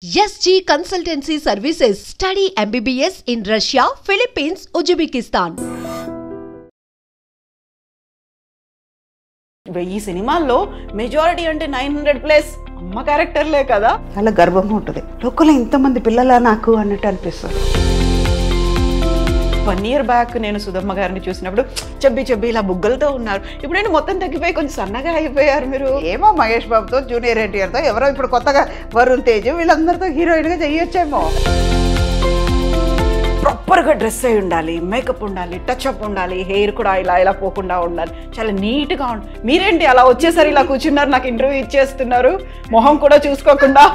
SG Consultancy Services. Study MBBS in Russia, Philippines, Uzbekistan. ఈ సినిమాల్లో majority అంటే 900+ అమ్మ క్యారెక్టర్లే కదా. చాలా గర్వంగా ఉంటుంది. లోకల్ ఇంతమంది పిల్లలా నాకు అన్నట్టు అనిపిస్తుంది. 1 year బ్యాక్ నేను సుధమ్మ గారిని చూసినప్పుడు చెబ్బి ఇలా బుగ్గలతో ఉన్నారు. ఇప్పుడు మొత్తం తగ్గిపోయి కొంచెం సన్నగా అయిపోయారు మీరు. ఏమో మహేష్ బాబుతో, జూనియర్ ఎన్టీఆర్తో, ఎవరో ఇప్పుడు కొత్తగా వరుణ్ తేజ్ వీళ్ళందరితో హీరోయిన్గా చేయొచ్చేమో. ప్రాపర్గా డ్రెస్ అయి ఉండాలి, మేకప్ ఉండాలి, టచ్అప్ ఉండాలి, హెయిర్ కూడా ఇలా పోకుండా ఉండాలి, చాలా నీట్గా ఉండాలి. మీరేంటి అలా వచ్చేసరి ఇలా కూర్చున్నారు, నాకు ఇంటర్వ్యూ ఇచ్చేస్తున్నారు మొహం కూడా చూసుకోకుండా.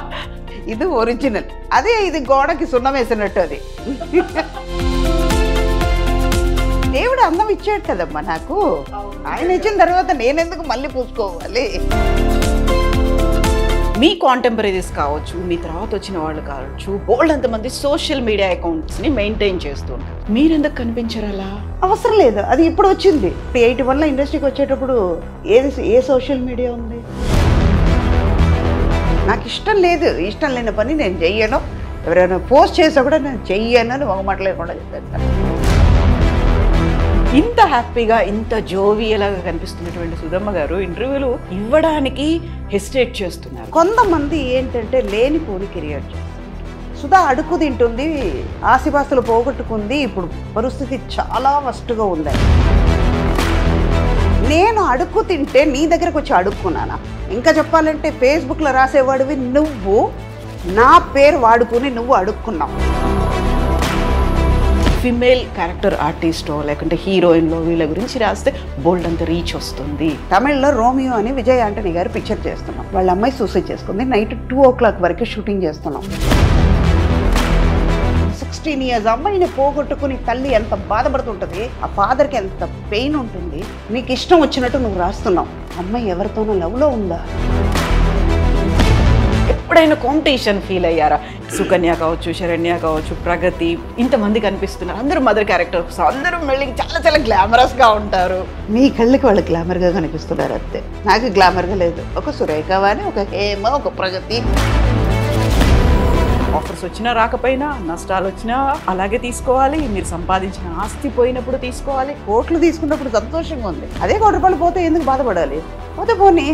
ఇది ఒరిజినల్, అదే ఇది గోడకి సున్నం వేసినట్టు. అది దేవుడు అందం ఇచ్చాడు కదమ్మా నాకు. ఆయన ఇచ్చిన తర్వాత నేనెందుకు మళ్ళీ పూసుకోవాలి? మీ కాంటెంపరీస్ కావచ్చు, మీ తర్వాత వచ్చిన వాళ్ళు కావచ్చు, బోల్డ్ అంతమంది సోషల్ మీడియా అకౌంట్స్ని మెయింటైన్ చేస్తుంటారు. మీరెందుకు కనిపించరు అలా? అవసరం లేదు, అది ఇప్పుడు వచ్చింది. 81లో ఇండస్ట్రీకి వచ్చేటప్పుడు ఏ సోషల్ మీడియా ఉంది? నాకు ఇష్టం లేదు, ఇష్టం లేని పని నేను చెయ్యను. ఎవరైనా పోస్ట్ చేసా కూడా నేను చెయ్యను అని ఒక మాట లేకుండా చెప్పేస్తాను. ఇంత హ్యాపీగా, ఇంత జోవియల్గా కనిపిస్తున్నటువంటి సుధమ్మ గారు ఇంటర్వ్యూలు ఇవ్వడానికి హెసిటేట్ చేస్తున్నారు. కొంతమంది ఏంటంటే లేనిపోని కెరియర్ చేస్తారు. సుధా అడుగు తింటుంది, ఆస్తిపాస్తులు పోగొట్టుకుంది, ఇప్పుడు పరిస్థితి చాలా వర్స్ట్గా ఉంది. నేను అడుగు తింటే నీ దగ్గరకు వచ్చి అడుక్కున్నానా? ఇంకా చెప్పాలంటే ఫేస్బుక్లో రాసేవాడివి నువ్వు, నా పేరు వాడుకుని నువ్వు అడుక్కున్నావు. ఫిమేల్ క్యారెక్టర్ ఆర్టిస్టో లేకుంటే హీరోయిన్లో వీళ్ళ గురించి రాస్తే బోల్డ్ అంత రీచ్ వస్తుంది. తమిళ్లో రోమియో అని విజయ్ ఆంటనీ గారు పిక్చర్ చేస్తున్నాం. వాళ్ళ అమ్మాయి సూసైడ్ చేసుకుంది. నైట్ 2 o'clock వరకు షూటింగ్ చేస్తున్నాం. 16 years అమ్మాయిని పోగొట్టుకుని తల్లి ఎంత బాధపడుతుంటుంది, ఆ ఫాదర్కి ఎంత పెయిన్ ఉంటుంది. నీకు ఇష్టం వచ్చినట్టు నువ్వు రాస్తున్నావు. అమ్మాయి ఎవరితోనో లవ్లో ఉందా? ఎప్పుడైనా కాంపిటీషన్ ఫీల్ అయ్యారా? సుకన్య కావచ్చు, శరణ్య కావచ్చు, ప్రగతి, ఇంతమంది కనిపిస్తున్నారు. అందరూ మదర్ క్యారెక్టర్స్, అందరూ మళ్ళీ చాలా గ్లామరస్గా ఉంటారు. మీ కళ్ళకి వాళ్ళు గ్లామర్గా కనిపిస్తున్నారు అంతే. నాకు గ్లామర్గా లేదు. ఒక సురేఖ అని, ఒక హేమ, ఒక ప్రగతి. ఆఫర్స్ వచ్చినా రాకపోయినా, నష్టాలు వచ్చినా అలాగే తీసుకోవాలి. మీరు సంపాదించిన ఆస్తి పోయినప్పుడు తీసుకోవాలి. కోట్లు తీసుకున్నప్పుడు సంతోషంగా ఉంది. అదే 1 రూపాయలు పోతే ఎందుకు బాధపడాలి? పోతే పోనీ.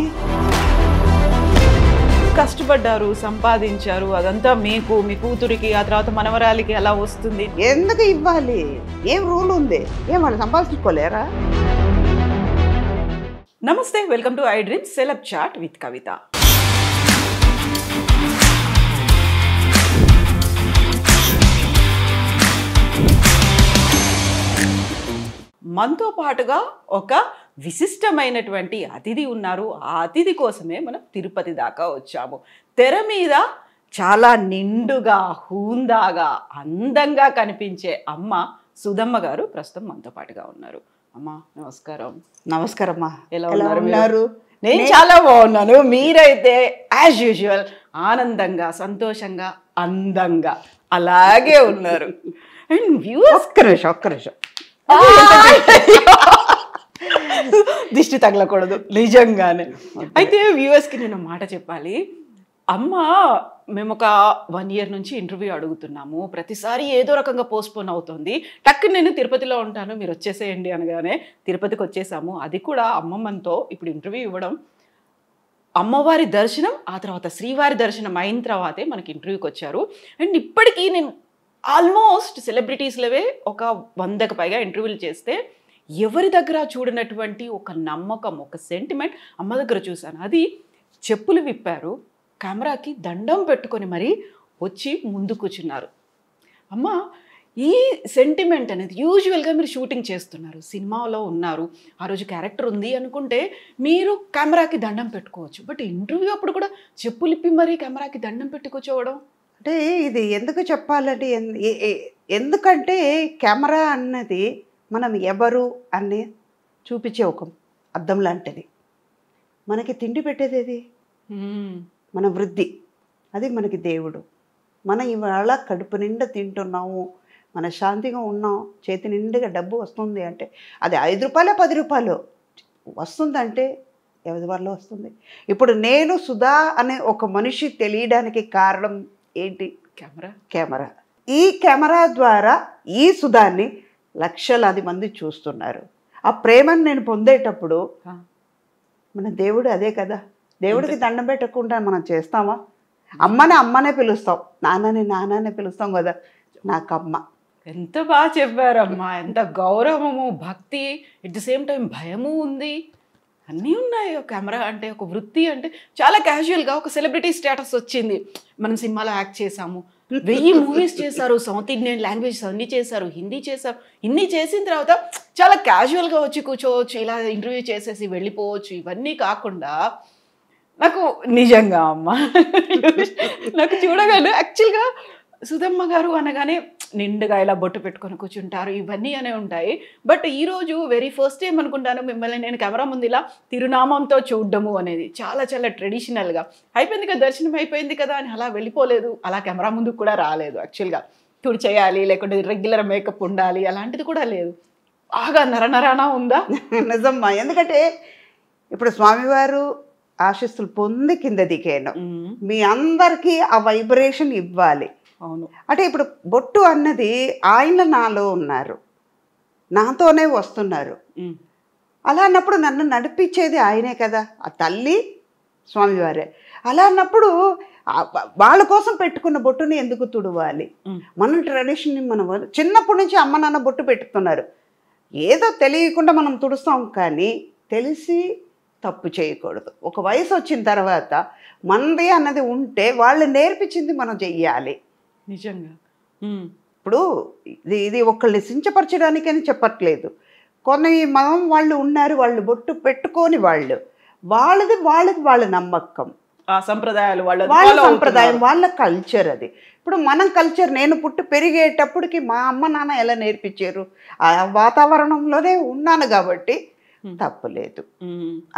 కష్టపడ్డారు, సంపాదించారు, అదంతా మీకు, మీ కూతురికి, ఆ తర్వాత మనవరాలికి ఎలా వస్తుంది? ఎందుకు ఇవ్వాలి? ఏం రూల్ ఉంది? ఏం వాళ్ళు సంపాదించుకోలేరా? నమస్తే, welcome to I dream celeb chat with Kavitha. మనతో పాటుగా ఒక విశిష్టమైనటువంటి అతిథి ఉన్నారు. ఆ అతిథి కోసమే మనం తిరుపతి దాకా వచ్చాము. తెర మీద చాలా నిండుగా, హూందాగా, అందంగా కనిపించే అమ్మ సుధమ్మ గారు ప్రస్తుతం మనతో పాటుగా ఉన్నారు. అమ్మ నమస్కారం. నమస్కారమ్మా. ఎలా ఉన్నారు? నేను చాలా బాగున్నాను. మీరైతే యాజ్ యూజువల్ ఆనందంగా, సంతోషంగా, అందంగా అలాగే ఉన్నారు. అండ్ వ్యూవర్స్ ఒక్క నిమిషం దిష్టి తగలకూడదు నిజంగానే. అయితే వ్యూవర్స్కి నేను మాట చెప్పాలి. అమ్మ, మేము ఒక 1 year నుంచి ఇంటర్వ్యూ అడుగుతున్నాము. ప్రతిసారి ఏదో రకంగా పోస్ట్పోన్ అవుతుంది. టక్కుని నేను తిరుపతిలో ఉంటాను, మీరు వచ్చేసేయండి అనగానే తిరుపతికి వచ్చేసాము. అది కూడా అమ్మమ్మతో ఇప్పుడు ఇంటర్వ్యూ ఇవ్వడం, అమ్మవారి దర్శనం, ఆ తర్వాత శ్రీవారి దర్శనం అయిన తర్వాతే మనకి ఇంటర్వ్యూకి వచ్చారు. అండ్ ఇప్పటికీ నేను ఆల్మోస్ట్ సెలబ్రిటీస్లవే ఒక 100కి పైగా ఇంటర్వ్యూలు చేస్తే ఎవరి దగ్గర చూడనటువంటి ఒక నమ్మకం, ఒక సెంటిమెంట్ అమ్మ దగ్గర చూశాను. అది చెప్పులు విప్పారు, కెమెరాకి దండం పెట్టుకొని మరీ వచ్చి ముందు కూర్చున్నారు. అమ్మ, ఈ సెంటిమెంట్ అనేది యూజువల్గా మీరు షూటింగ్ చేస్తున్నారు, సినిమాలో ఉన్నారు, ఆ రోజు క్యారెక్టర్ ఉంది అనుకుంటే మీరు కెమెరాకి దండం పెట్టుకోవచ్చు. బట్ ఇంటర్వ్యూ అప్పుడు కూడా చెప్పులు ఇప్పి మరీ కెమెరాకి దండం పెట్టి కూర్చోవడం అంటే ఇది ఎందుకు చెప్పాలంటే, ఎందుకంటే కెమెరా అన్నది మనం ఎవరు అని చూపించే ఒక అద్దం లాంటిది. మనకి తిండి పెట్టేది అది మన వృద్ధి, అది మనకి దేవుడు. మనం ఇవాళ కడుపు నిండా తింటున్నాము, మన శాంతిగా ఉన్నాం, చేతి నిండుగా డబ్బు వస్తుంది అంటే అది 5 రూపాయలు 10 రూపాయలు వస్తుందంటే ఎవరి వల్ల వస్తుంది? ఇప్పుడు నేను సుధా అనే ఒక మనిషి తెలియడానికి కారణం ఏంటి? కెమెరా. కెమెరా. ఈ కెమెరా ద్వారా ఈ సుధాన్ని లక్షలాది మంది చూస్తున్నారు. ఆ ప్రేమను నేను పొందేటప్పుడు మన దేవుడు అదే కదా. దేవుడికి దండం పెట్టకుండా మనం చేస్తామా? అమ్మనే పిలుస్తాం, నాన్ననే పిలుస్తాం కదా. నాకమ్మ. ఎంత బాగా చెప్పారమ్మా. ఎంత గౌరవము, భక్తి, ఎట్ ది సేమ్ టైం భయము ఉంది, అన్నీ ఉన్నాయి. ఒక కెమెరా అంటే, ఒక వృత్తి అంటే చాలా క్యాజువల్గా ఒక సెలబ్రిటీ స్టేటస్ వచ్చింది. మనం సినిమాలో యాక్ట్ చేసాము, 1000 మూవీస్ చేశారు, సౌత్ ఇండియన్ లాంగ్వేజెస్ అన్నీ చేశారు, హిందీ చేశారు. ఇన్ని చేసిన తర్వాత చాలా క్యాజువల్గా వచ్చి కూర్చోవచ్చు, ఇలా ఇంటర్వ్యూ చేసేసి వెళ్ళిపోవచ్చు. ఇవన్నీ కాకుండా నాకు నిజంగా అమ్మ నాకు చూడగానే యాక్చువల్గా సుధమ్మ గారు అనగానే నిండుగా ఇలా బొట్టు పెట్టుకొని కూర్చుంటారు, ఇవన్నీ అనే ఉంటాయి. బట్ ఈరోజు వెరీ ఫస్ట్ టైం అనుకుంటాను మిమ్మల్ని నేను కెమెరా ముందు ఇలా తిరునామంతో చూడడము అనేది. చాలా చాలా ట్రెడిషనల్గా అయిపోయింది కదా, దర్శనం అయిపోయింది కదా అని అలా వెళ్ళిపోలేదు, అలా కెమెరా ముందుకు కూడా రాలేదు. యాక్చువల్గా తుడి చేయాలి, లేకుంటే రెగ్యులర్ మేకప్ ఉండాలి, అలాంటిది కూడా లేదు. బాగా నరనరానా ఉందా? నిజమ్మా. ఎందుకంటే ఇప్పుడు స్వామివారు ఆశీస్సులు పొంది కింద దిగాను, మీ అందరికీ ఆ వైబ్రేషన్ ఇవ్వాలి. అవును. అంటే ఇప్పుడు బొట్టు అన్నది ఆయన నాలో ఉన్నారు, నాతోనే వస్తున్నారు. అలా అన్నప్పుడు నన్ను నడిపించేది ఆయనే కదా, ఆ తల్లి స్వామివారే. అలా అన్నప్పుడు వాళ్ళ కోసం పెట్టుకున్న బొట్టుని ఎందుకు తుడవాలి? మన ట్రెడిషన్ని మనం చిన్నప్పటి నుంచి అమ్మ నాన్న బొట్టు పెట్టుతున్నారు, ఏదో తెలియకుండా మనం తుడుస్తాం. కానీ తెలిసి తప్పు చేయకూడదు. ఒక వయసు వచ్చిన తర్వాత మనది అన్నది ఉంటే వాళ్ళు నేర్పించింది మనం చెయ్యాలి. నిజంగా. ఇప్పుడు ఇది ఒకళ్ళని సించపరచడానికని చెప్పట్లేదు. కొన్ని మతం వాళ్ళు ఉన్నారు, వాళ్ళు బొట్టు పెట్టుకొని వాళ్ళది వాళ్ళ నమ్మకం, ఆ సంప్రదాయాలు వాళ్ళ సంప్రదాయం, వాళ్ళ కల్చర్ అది. ఇప్పుడు మనం కల్చర్, నేను పుట్టి పెరిగేటప్పటికి మా అమ్మ నాన్న ఎలా నేర్పించారు, ఆ వాతావరణంలోనే ఉన్నాను కాబట్టి తప్పులేదు,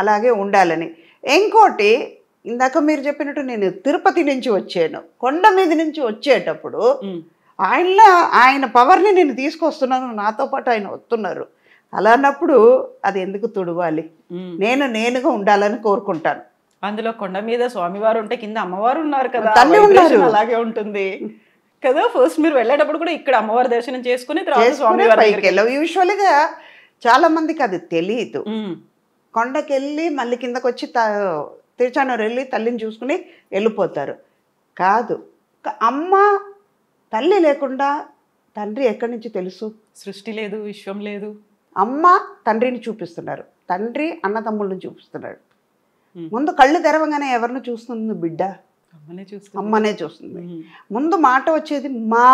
అలాగే ఉండాలని. ఇంకోటి, ఇందాక మీరు చెప్పినట్టు నేను తిరుపతి నుంచి వచ్చాను, కొండ మీద నుంచి వచ్చేటప్పుడు ఆయన పవర్ని నేను తీసుకొస్తున్నాను, నాతో పాటు ఆయన వస్తున్నారు. అలా అన్నప్పుడు అది ఎందుకు తుడవాలి? నేనుగా ఉండాలని కోరుకుంటాను. అందులో కొండ మీద స్వామివారు ఉంటే కింద అమ్మవారు ఉన్నారు కదా, తల్లి ఉన్నారు, అలాగే ఉంటుంది కదా. ఫస్ట్ మీరు వెళ్ళేటప్పుడు కూడా ఇక్కడ అమ్మవారి దర్శనం చేసుకుని తర్వాత స్వామివారి పైకి వెళ్ళావు. యూజువల్గా చాలా మందికి అది తెలియదు. కొండకి వెళ్ళి మళ్ళీ కిందకు వచ్చి తిరుచానూరు వెళ్ళి తల్లిని చూసుకుని వెళ్ళిపోతారు. కాదు, అమ్మ తల్లి లేకుండా తండ్రి ఎక్కడి నుంచి తెలుసు? సృష్టి లేదు, విశ్వం లేదు. అమ్మ తండ్రిని చూపిస్తున్నారు, తండ్రి అన్నదమ్ముళ్ళని చూపిస్తున్నాడు. ముందు కళ్ళు తెరవగానే ఎవరిని చూస్తుంది బిడ్డ? అమ్మనే చూస్తుంది. ముందు మాట వచ్చేది మా.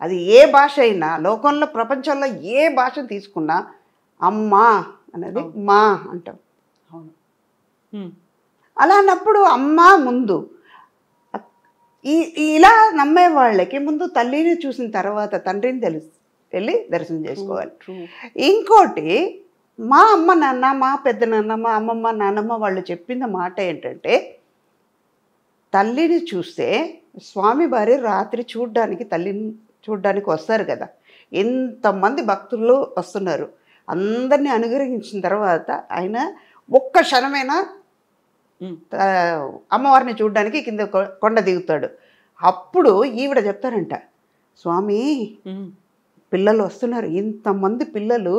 అది ఏ భాష అయినా, లోకంలో ప్రపంచంలో ఏ భాష తీసుకున్నా అమ్మ అనేది మా అంటాం. అలా అన్నప్పుడు అమ్మ ముందు. ఇలా నమ్మే వాళ్ళకి ముందు తల్లిని చూసిన తర్వాత తండ్రిని వెళ్ళి దర్శనం చేసుకోవాలి. ఇంకోటి, మా అమ్మ నాన్న, మా పెద్ద నాన్న, మా అమ్మమ్మ నాన్నమ్మ వాళ్ళు చెప్పిన మాట ఏంటంటే, తల్లిని చూస్తే స్వామి వారి రాత్రి తల్లిని చూడ్డానికి వస్తారు కదా, ఎంతమంది భక్తులు వస్తున్నారు, అందరినీ అనుగ్రహించిన తర్వాత ఆయన ఒక్క క్షణమైనా అమ్మవారిని చూడడానికి కింద కొండ దిగుతాడు. అప్పుడు ఈవిడ చెప్తారంట, స్వామి పిల్లలు వస్తున్నారు, ఇంతమంది పిల్లలు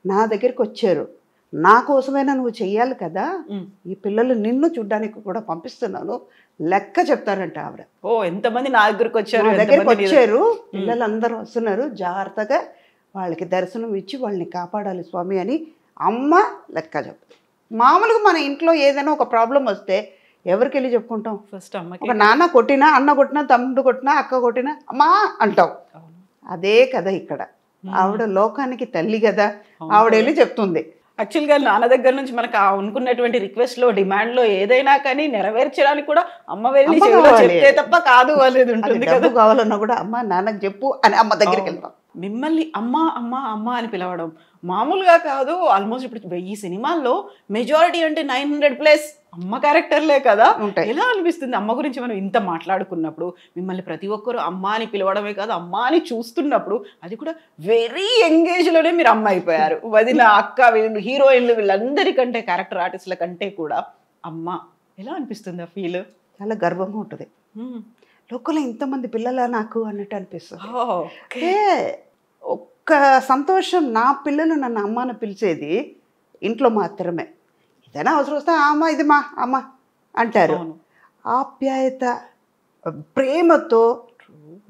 నా దగ్గరికి వచ్చారు, నా కోసమైనా నువ్వు చెయ్యాలి కదా, ఈ పిల్లలు నిన్ను చూడ్డానికి కూడా పంపిస్తున్నాను, లెక్క చెప్తారంట ఆవిడ. ఓ, ఎంతమంది నా దగ్గరికి వచ్చారు, పిల్లలందరూ వస్తున్నారు, జాగ్రత్తగా వాళ్ళకి దర్శనం ఇచ్చి వాళ్ళని కాపాడాలి స్వామి అని అమ్మ లెక్క చెప్తారు. మామూలుగా మన ఇంట్లో ఏదైనా ఒక ప్రాబ్లం వస్తే ఎవరికి వెళ్ళి చెప్పుకుంటాం? ఫస్ట్ అమ్మకి. ఒక నాన్న కొట్టినా, అన్న కొట్టినా, తమ్ముడు కొట్టినా, అక్క కొట్టినా అమ్మా అంటాం. అదే కదా ఇక్కడ, ఆవిడ లోకానికి తల్లి కదా, ఆవిడ వెళ్ళి చెప్తుంది. యాక్చువల్గా నాన్న దగ్గర నుంచి మనకు అనుకున్నటువంటి రిక్వెస్ట్లో, డిమాండ్లో ఏదైనా కానీ నెరవేర్చడానికి కూడా అమ్మ వెళ్ళి చెప్తే తప్ప కాదు అనేది ఉంటుంది కదా. కావాలన్నా కూడా అమ్మ నాన్నకు చెప్పు అని అమ్మ దగ్గరికి వెళ్తాం. మిమ్మల్ని అమ్మ అమ్మ అమ్మ అని పిలవడం మామూలుగా కాదు. ఆల్మోస్ట్ ఇప్పుడు 1000 సినిమాల్లో మెజారిటీ అంటే 900+ అమ్మ క్యారెక్టర్లే కదా. ఎలా అనిపిస్తుంది అమ్మ గురించి మనం ఇంత మాట్లాడుకున్నప్పుడు? మిమ్మల్ని ప్రతి ఒక్కరు అమ్మ అని పిలవడమే కాదు, అమ్మ అని చూస్తున్నప్పుడు అది కూడా వెరీ ఎంగేజ్లోనే మీరు అమ్మ అయిపోయారు. వదిన, అక్క, వీళ్ళు హీరోయిన్లు, వీళ్ళందరికంటే క్యారెక్టర్ ఆర్టిస్టుల కంటే కూడా అమ్మ. ఎలా అనిపిస్తుంది ఆ ఫీల్? చాలా గర్వంగా ఉంటుంది. లోకంలో ఇంతమంది పిల్లలా నాకు అన్నట్టు అనిపిస్తుంది. ఓకే. ఒక్క సంతోషం, నా పిల్లలు నన్ను అమ్మ అని పిలిచేది ఇంట్లో మాత్రమే. ఏదైనా అవసరం వస్తే అమ్మ ఇది మా అమ్మ అంటారు. అవును. ఆప్యాయత, ప్రేమతో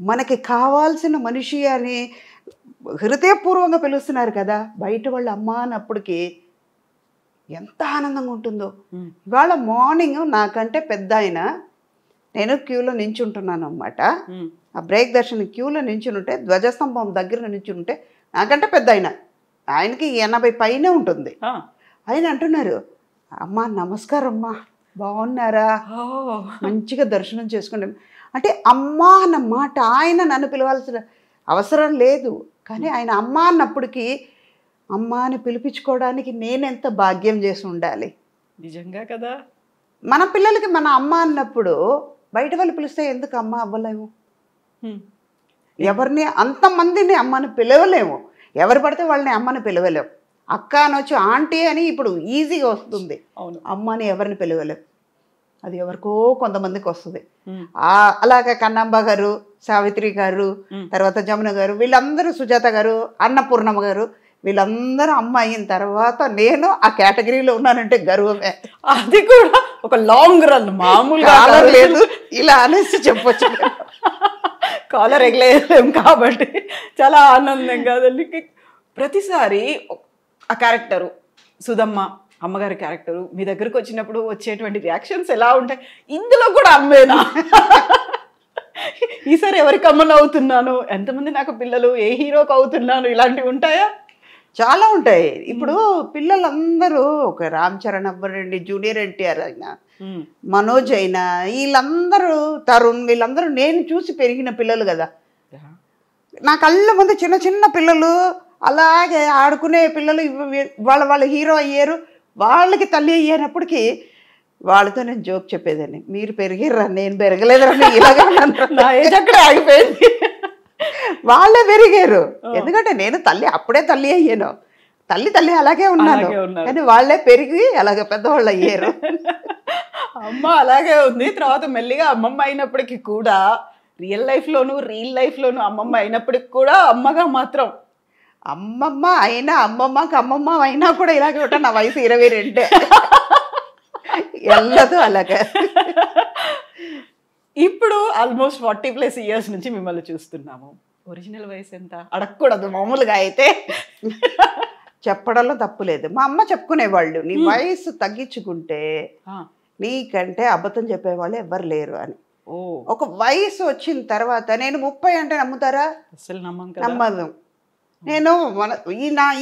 మనకి కావాల్సిన మనిషి అని హృదయపూర్వంగా పిలుస్తున్నారు కదా. బయట వాళ్ళు అమ్మ అన్నప్పటికీ ఎంత ఆనందంగా ఉంటుందో. ఇవాళ మార్నింగ్ నాకంటే పెద్ద ఆయన, నేను క్యూలో నించుంటున్నాను అనమాట. ఆ బ్రేక్ దర్శనం క్యూలో నించునుంటే, ధ్వజస్తంభం దగ్గర నించుంటే నాకంటే పెద్ద ఆయన, ఆయనకి 80 పైనే ఉంటుంది. ఆయన అంటున్నారు, అమ్మా నమస్కారం అమ్మా, బాగున్నారా, మంచిగా దర్శనం చేసుకుంటాం అంటే అమ్మా అన్న మాట. ఆయన నన్ను పిలవాల్సిన అవసరం లేదు, కానీ ఆయన అమ్మ అన్నప్పటికీ అమ్మ అని పిలిపించుకోవడానికి నేనెంత భాగ్యం చేసి ఉండాలి. నిజంగా కదా. మన పిల్లలకి మన అమ్మ అన్నప్పుడు బయట వాళ్ళు పిలిస్తే ఎందుకు అమ్మ అవ్వలేము? ఎవరిని అంతమందిని అమ్మని పిలవలేము, ఎవరు పడితే వాళ్ళని అమ్మని పిలవలేము. అక్క అనొచ్చు, ఆంటీ అని ఇప్పుడు ఈజీగా వస్తుంది. అవును. అమ్మని ఎవరిని పిలవలేము, అది ఎవరికో కొంతమందికి వస్తుంది. అలాగే కన్నమ్మ గారు, సావిత్రి గారు, తర్వాత జమున గారు, వీళ్ళందరూ, సుజాత గారు, అన్నపూర్ణమ్మ గారు, వీళ్ళందరూ అమ్మ అయిన తర్వాత నేను ఆ కేటగిరీలో ఉన్నానంటే గర్వమే. అది కూడా ఒక లాంగ్ రన్, మామూలుగా లేదు ఇలా అనేసి చెప్పొచ్చు. కాలర్ ఎగలేం కాబట్టి చాలా ఆనందం కాదండి. ప్రతిసారి ఆ క్యారెక్టరు సుధమ్మ అమ్మగారి క్యారెక్టరు మీ దగ్గరకు వచ్చినప్పుడు వచ్చేటువంటి రియాక్షన్స్ ఎలా ఉంటాయి? ఇందులో కూడా అమ్మేనా, ఈసారి ఎవరికి అమ్మను అవుతున్నాను, ఎంతమంది నాకు పిల్లలు, ఏ హీరోకి అవుతున్నాను, ఇలాంటివి ఉంటాయా? చాలా ఉంటాయి. ఇప్పుడు పిల్లలందరూ ఒక రామ్ చరణ్ అవ్వరండి, జూనియర్ ఎన్టీఆర్ అయినా, మనోజ్ అయినా, వీళ్ళందరూ, తరుణ్, వీళ్ళందరూ నేను చూసి పెరిగిన పిల్లలు కదా. నా కళ్ళ ముందు చిన్న చిన్న పిల్లలు అలాగే ఆడుకునే పిల్లలు వాళ్ళ హీరో అయ్యారు, వాళ్ళకి తల్లి అయ్యేటప్పటికి వాళ్ళతో నేను జోక్ చెప్పేదాన్ని, మీరు పెరిగిర్రా నేను పెరగలేదురా, ఇలాగే నా ఏజ్ అక్కడే ఆగిపోయింది. వాళ్ళే పెరిగారు, ఎందుకంటే నేను అప్పుడే తల్లి అయ్యాను, తల్లి అలాగే ఉన్నాను, కానీ వాళ్ళే పెరిగి అలాగే పెద్దవాళ్ళు అయ్యారు. అమ్మ అలాగే ఉంది. తర్వాత మెల్లిగా అమ్మమ్మ అయినప్పటికీ కూడా రియల్ లైఫ్లోను అమ్మమ్మ అయినప్పటికి కూడా అమ్మగా మాత్రం, అమ్మమ్మ అయినా అమ్మమ్మకి అమ్మమ్మ అయినా కూడా ఇలాగే ఉంటా. నా వయసు 22 ఎల్లదు అలాగే. ఇప్పుడు ఆల్మోస్ట్ 40+ ఇయర్స్ నుంచి మిమ్మల్ని చూస్తున్నాము. ఒరిజినల్ వయసు ఎంత అడగకూడదు మామూలుగా అయితే, చెప్పడంలో తప్పు లేదు. మా అమ్మ చెప్పుకునేవాళ్ళు, నీ వయసు తగ్గించుకుంటే నీకంటే అబద్ధం చెప్పేవాళ్ళు ఎవ్వరు లేరు అని. ఒక వయసు వచ్చిన తర్వాత నేను 30 అంటే నమ్ముతారా? అసలు నమ్మదు. నేను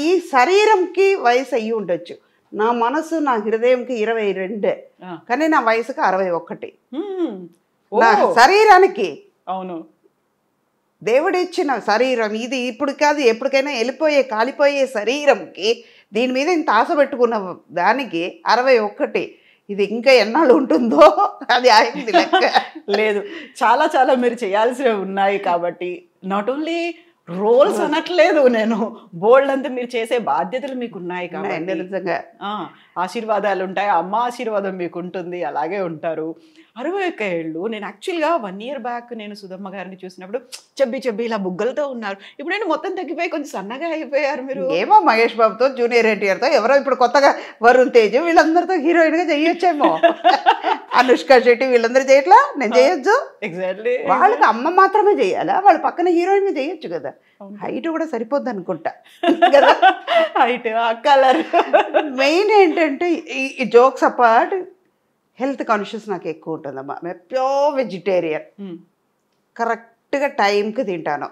ఈ శరీరంకి వయసు అయ్యి ఉండొచ్చు, నా మనసు నా హృదయంకి 22, కానీ నా వయసుకి 61. నా శరీరానికి, అవును, దేవుడిచ్చిన శరీరం ఇది, ఇప్పుడు కాదు ఎప్పటికైనా వెళ్ళిపోయే కాలిపోయే శరీరంకి దీని మీద ఇంత ఆశ పెట్టుకున్న దానికి 61. ఇది ఇంకా ఎన్నాళ్ళు ఉంటుందో అది ఆయింది లెక్క లేదు. చాలా చాలా మీరు చేయాల్సినవి ఉన్నాయి కాబట్టి, నాట్ ఓన్లీ రోల్స్ అనట్లేదు నేను, బోల్డ్ అంతా మీరు చేసే బాధ్యతలు మీకు ఉన్నాయి కాబట్టి నిజంగా ఆశీర్వాదాలు ఉంటాయి, అమ్మ ఆశీర్వాదం మీకు ఉంటుంది, అలాగే ఉంటారు. 61 ఏళ్ళు. నేను యాక్చువల్గా 1 year బ్యాక్ నేను సుధమ్మ గారిని చూసినప్పుడు చెబ్బి ఇలా బుగ్గలతో ఉన్నారు. ఇప్పుడు నేను మొత్తం తగ్గిపోయి కొంచెం సన్నగా అయిపోయారు మీరు. ఏమో మహేష్ బాబుతో, జూనియర్ ఎన్టీఆర్తో, ఎవరో ఇప్పుడు కొత్తగా వరుణ్ తేజ్, వీళ్ళందరితో హీరోయిన్గా చేయొచ్చేమో. అనుష్క శెట్టి వీళ్ళందరూ చేయట్లా, నేను చేయొచ్చు. ఎగ్జాక్ట్లీ. వాళ్ళకి అమ్మ మాత్రమే చేయాలా? వాళ్ళ పక్కన హీరోయిన్గా చేయొచ్చు కదా. హైట్ కూడా సరిపోద్ది అనుకుంటా కదా. Height, colour. మెయిన్ ఏంటంటే ఈ జోక్స్ అపార్ట్, హెల్త్ కాన్షియస్ నాకు ఎక్కువ ఉంటుందమ్మా. మేము ప్యూర్ వెజిటేరియన్, కరెక్ట్గా టైంకి తింటాను.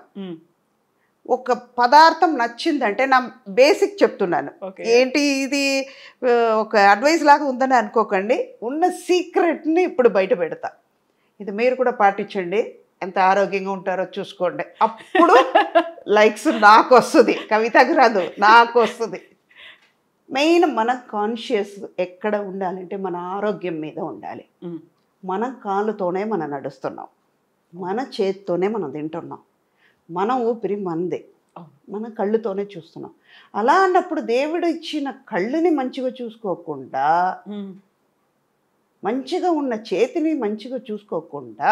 ఒక పదార్థం నచ్చిందంటే నా బేసిక్ చెప్తున్నాను, ఏంటి ఇది ఒక అడ్వైస్ లాగా ఉందని అనుకోకండి, ఉన్న సీక్రెట్ని ఇప్పుడు బయట పెడతా. ఇది మీరు కూడా పాటించండి, ఎంత ఆరోగ్యంగా ఉంటారో చూసుకోండి, అప్పుడు లైక్స్ నాకు వస్తుంది, కవితకు రాదు, నాకు వస్తుంది. మెయిన్ మన కాన్షియస్ ఎక్కడ ఉండాలంటే మన ఆరోగ్యం మీద ఉండాలి. మన కాళ్ళతోనే మనం నడుస్తున్నాం, మన చేతితోనే మనం తింటున్నాం, మన ఊపిరి మనదే, మన కళ్ళుతోనే చూస్తున్నాం. అలా అన్నప్పుడు దేవుడు ఇచ్చిన కళ్ళుని మంచిగా చూసుకోకుండా, మంచిగా ఉన్న చేతిని మంచిగా చూసుకోకుండా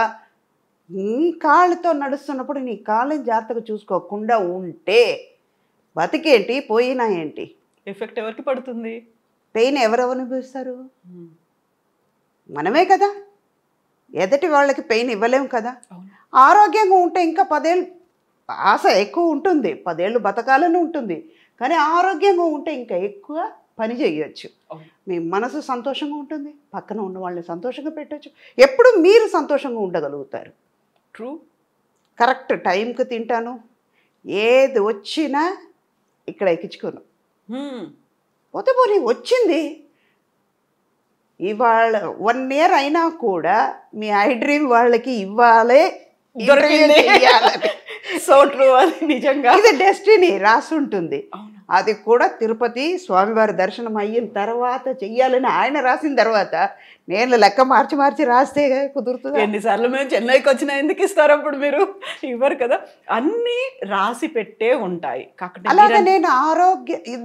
నీ కాళ్ళతో నడుస్తున్నప్పుడు నీ కాళ్ళని జాగ్రత్తగా చూసుకోకుండా ఉంటే బతికేంటి పోయినా ఏంటి? ఎఫెక్ట్ ఎవరికి పడుతుంది? పెయిన్ ఎవరెవరు అనుభవిస్తారు? మనమే కదా. ఎదటి వాళ్ళకి పెయిన్ ఇవ్వలేము కదా. ఆరోగ్యంగా ఉంటే ఇంకా 10 ఏళ్ళు ఆశ ఎక్కువ ఉంటుంది, 10 ఏళ్ళు బతకాలని ఉంటుంది. కానీ ఆరోగ్యంగా ఉంటే ఇంకా ఎక్కువ పని చేయొచ్చు. మీ మనసు సంతోషంగా ఉంటుంది, పక్కన ఉన్న వాళ్ళని సంతోషంగా పెట్టచ్చు, ఎప్పుడు మీరు సంతోషంగా ఉండగలుగుతారు. ట్రూ. కరెక్ట్ టైంకి తింటాను, ఏది వచ్చినా ఇక్కడ ఎక్కించుకోను. పోతే పోనీ వచ్చింది ఇవాళ 1 year అయినా కూడా మీ ఐ డ్రీమ్ వాళ్ళకి ఇవ్వాలే, దొరికింది. So true. అది నిజంగా ఇది డెస్టినీ రాసి ఉంటుంది. అది కూడా తిరుపతి స్వామివారి దర్శనం అయిన తర్వాత చెయ్యాలని ఆయన రాసిన తర్వాత నేను లెక్క మార్చి మార్చి రాస్తే కుదురుతుంది. ఎన్నిసార్లు మేము చెన్నైకి వచ్చినా ఎందుకు ఇస్తారు అప్పుడు? మీరు ఇవ్వరు కదా. అన్నీ రాసి పెట్టే ఉంటాయి. అలాగే నేను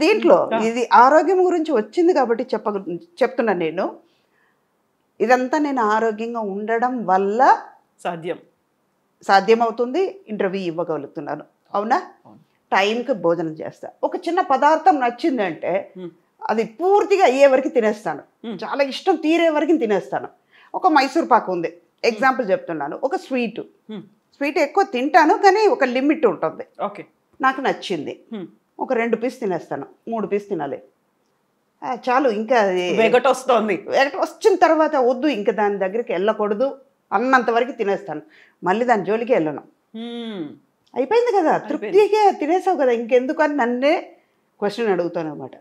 దీంట్లో ఇది ఆరోగ్యం గురించి వచ్చింది కాబట్టి చెప్తున్నాను. నేను ఇదంతా నేను ఆరోగ్యంగా ఉండడం వల్ల సాధ్యమవుతుంది. ఇంటర్వ్యూ ఇవ్వగలుగుతున్నాను. అవునా? టైంకి భోజనం చేస్తా. ఒక చిన్న పదార్థం నచ్చిందంటే అది పూర్తిగా అయ్యే వరకు తినేస్తాను. చాలా ఇష్టం తీరే వరకు తినేస్తాను. ఒక మైసూర్ పాకు ఉంది, ఎగ్జాంపుల్ చెప్తున్నాను. ఒక స్వీట్ ఎక్కువ తింటాను, కానీ ఒక లిమిట్ ఉంటుంది. ఓకే, నాకు నచ్చింది, ఒక 2 పీస్ తినేస్తాను, 3 పీస్ తినాలి చాలు. ఇంకా వెగట్ వస్తుంది. వెగట్ వచ్చిన తర్వాత వద్దు, ఇంకా దాని దగ్గరికి వెళ్ళకూడదు అన్నంత వరకు తినేస్తాను. మళ్ళీ దాని జోలికి వెళ్ళను. అయిపోయింది కదా, తృప్తిగా తినేసావు కదా, ఇంకెందుకు అని నన్నే క్వశ్చన్ అడుగుతాను అనమాట.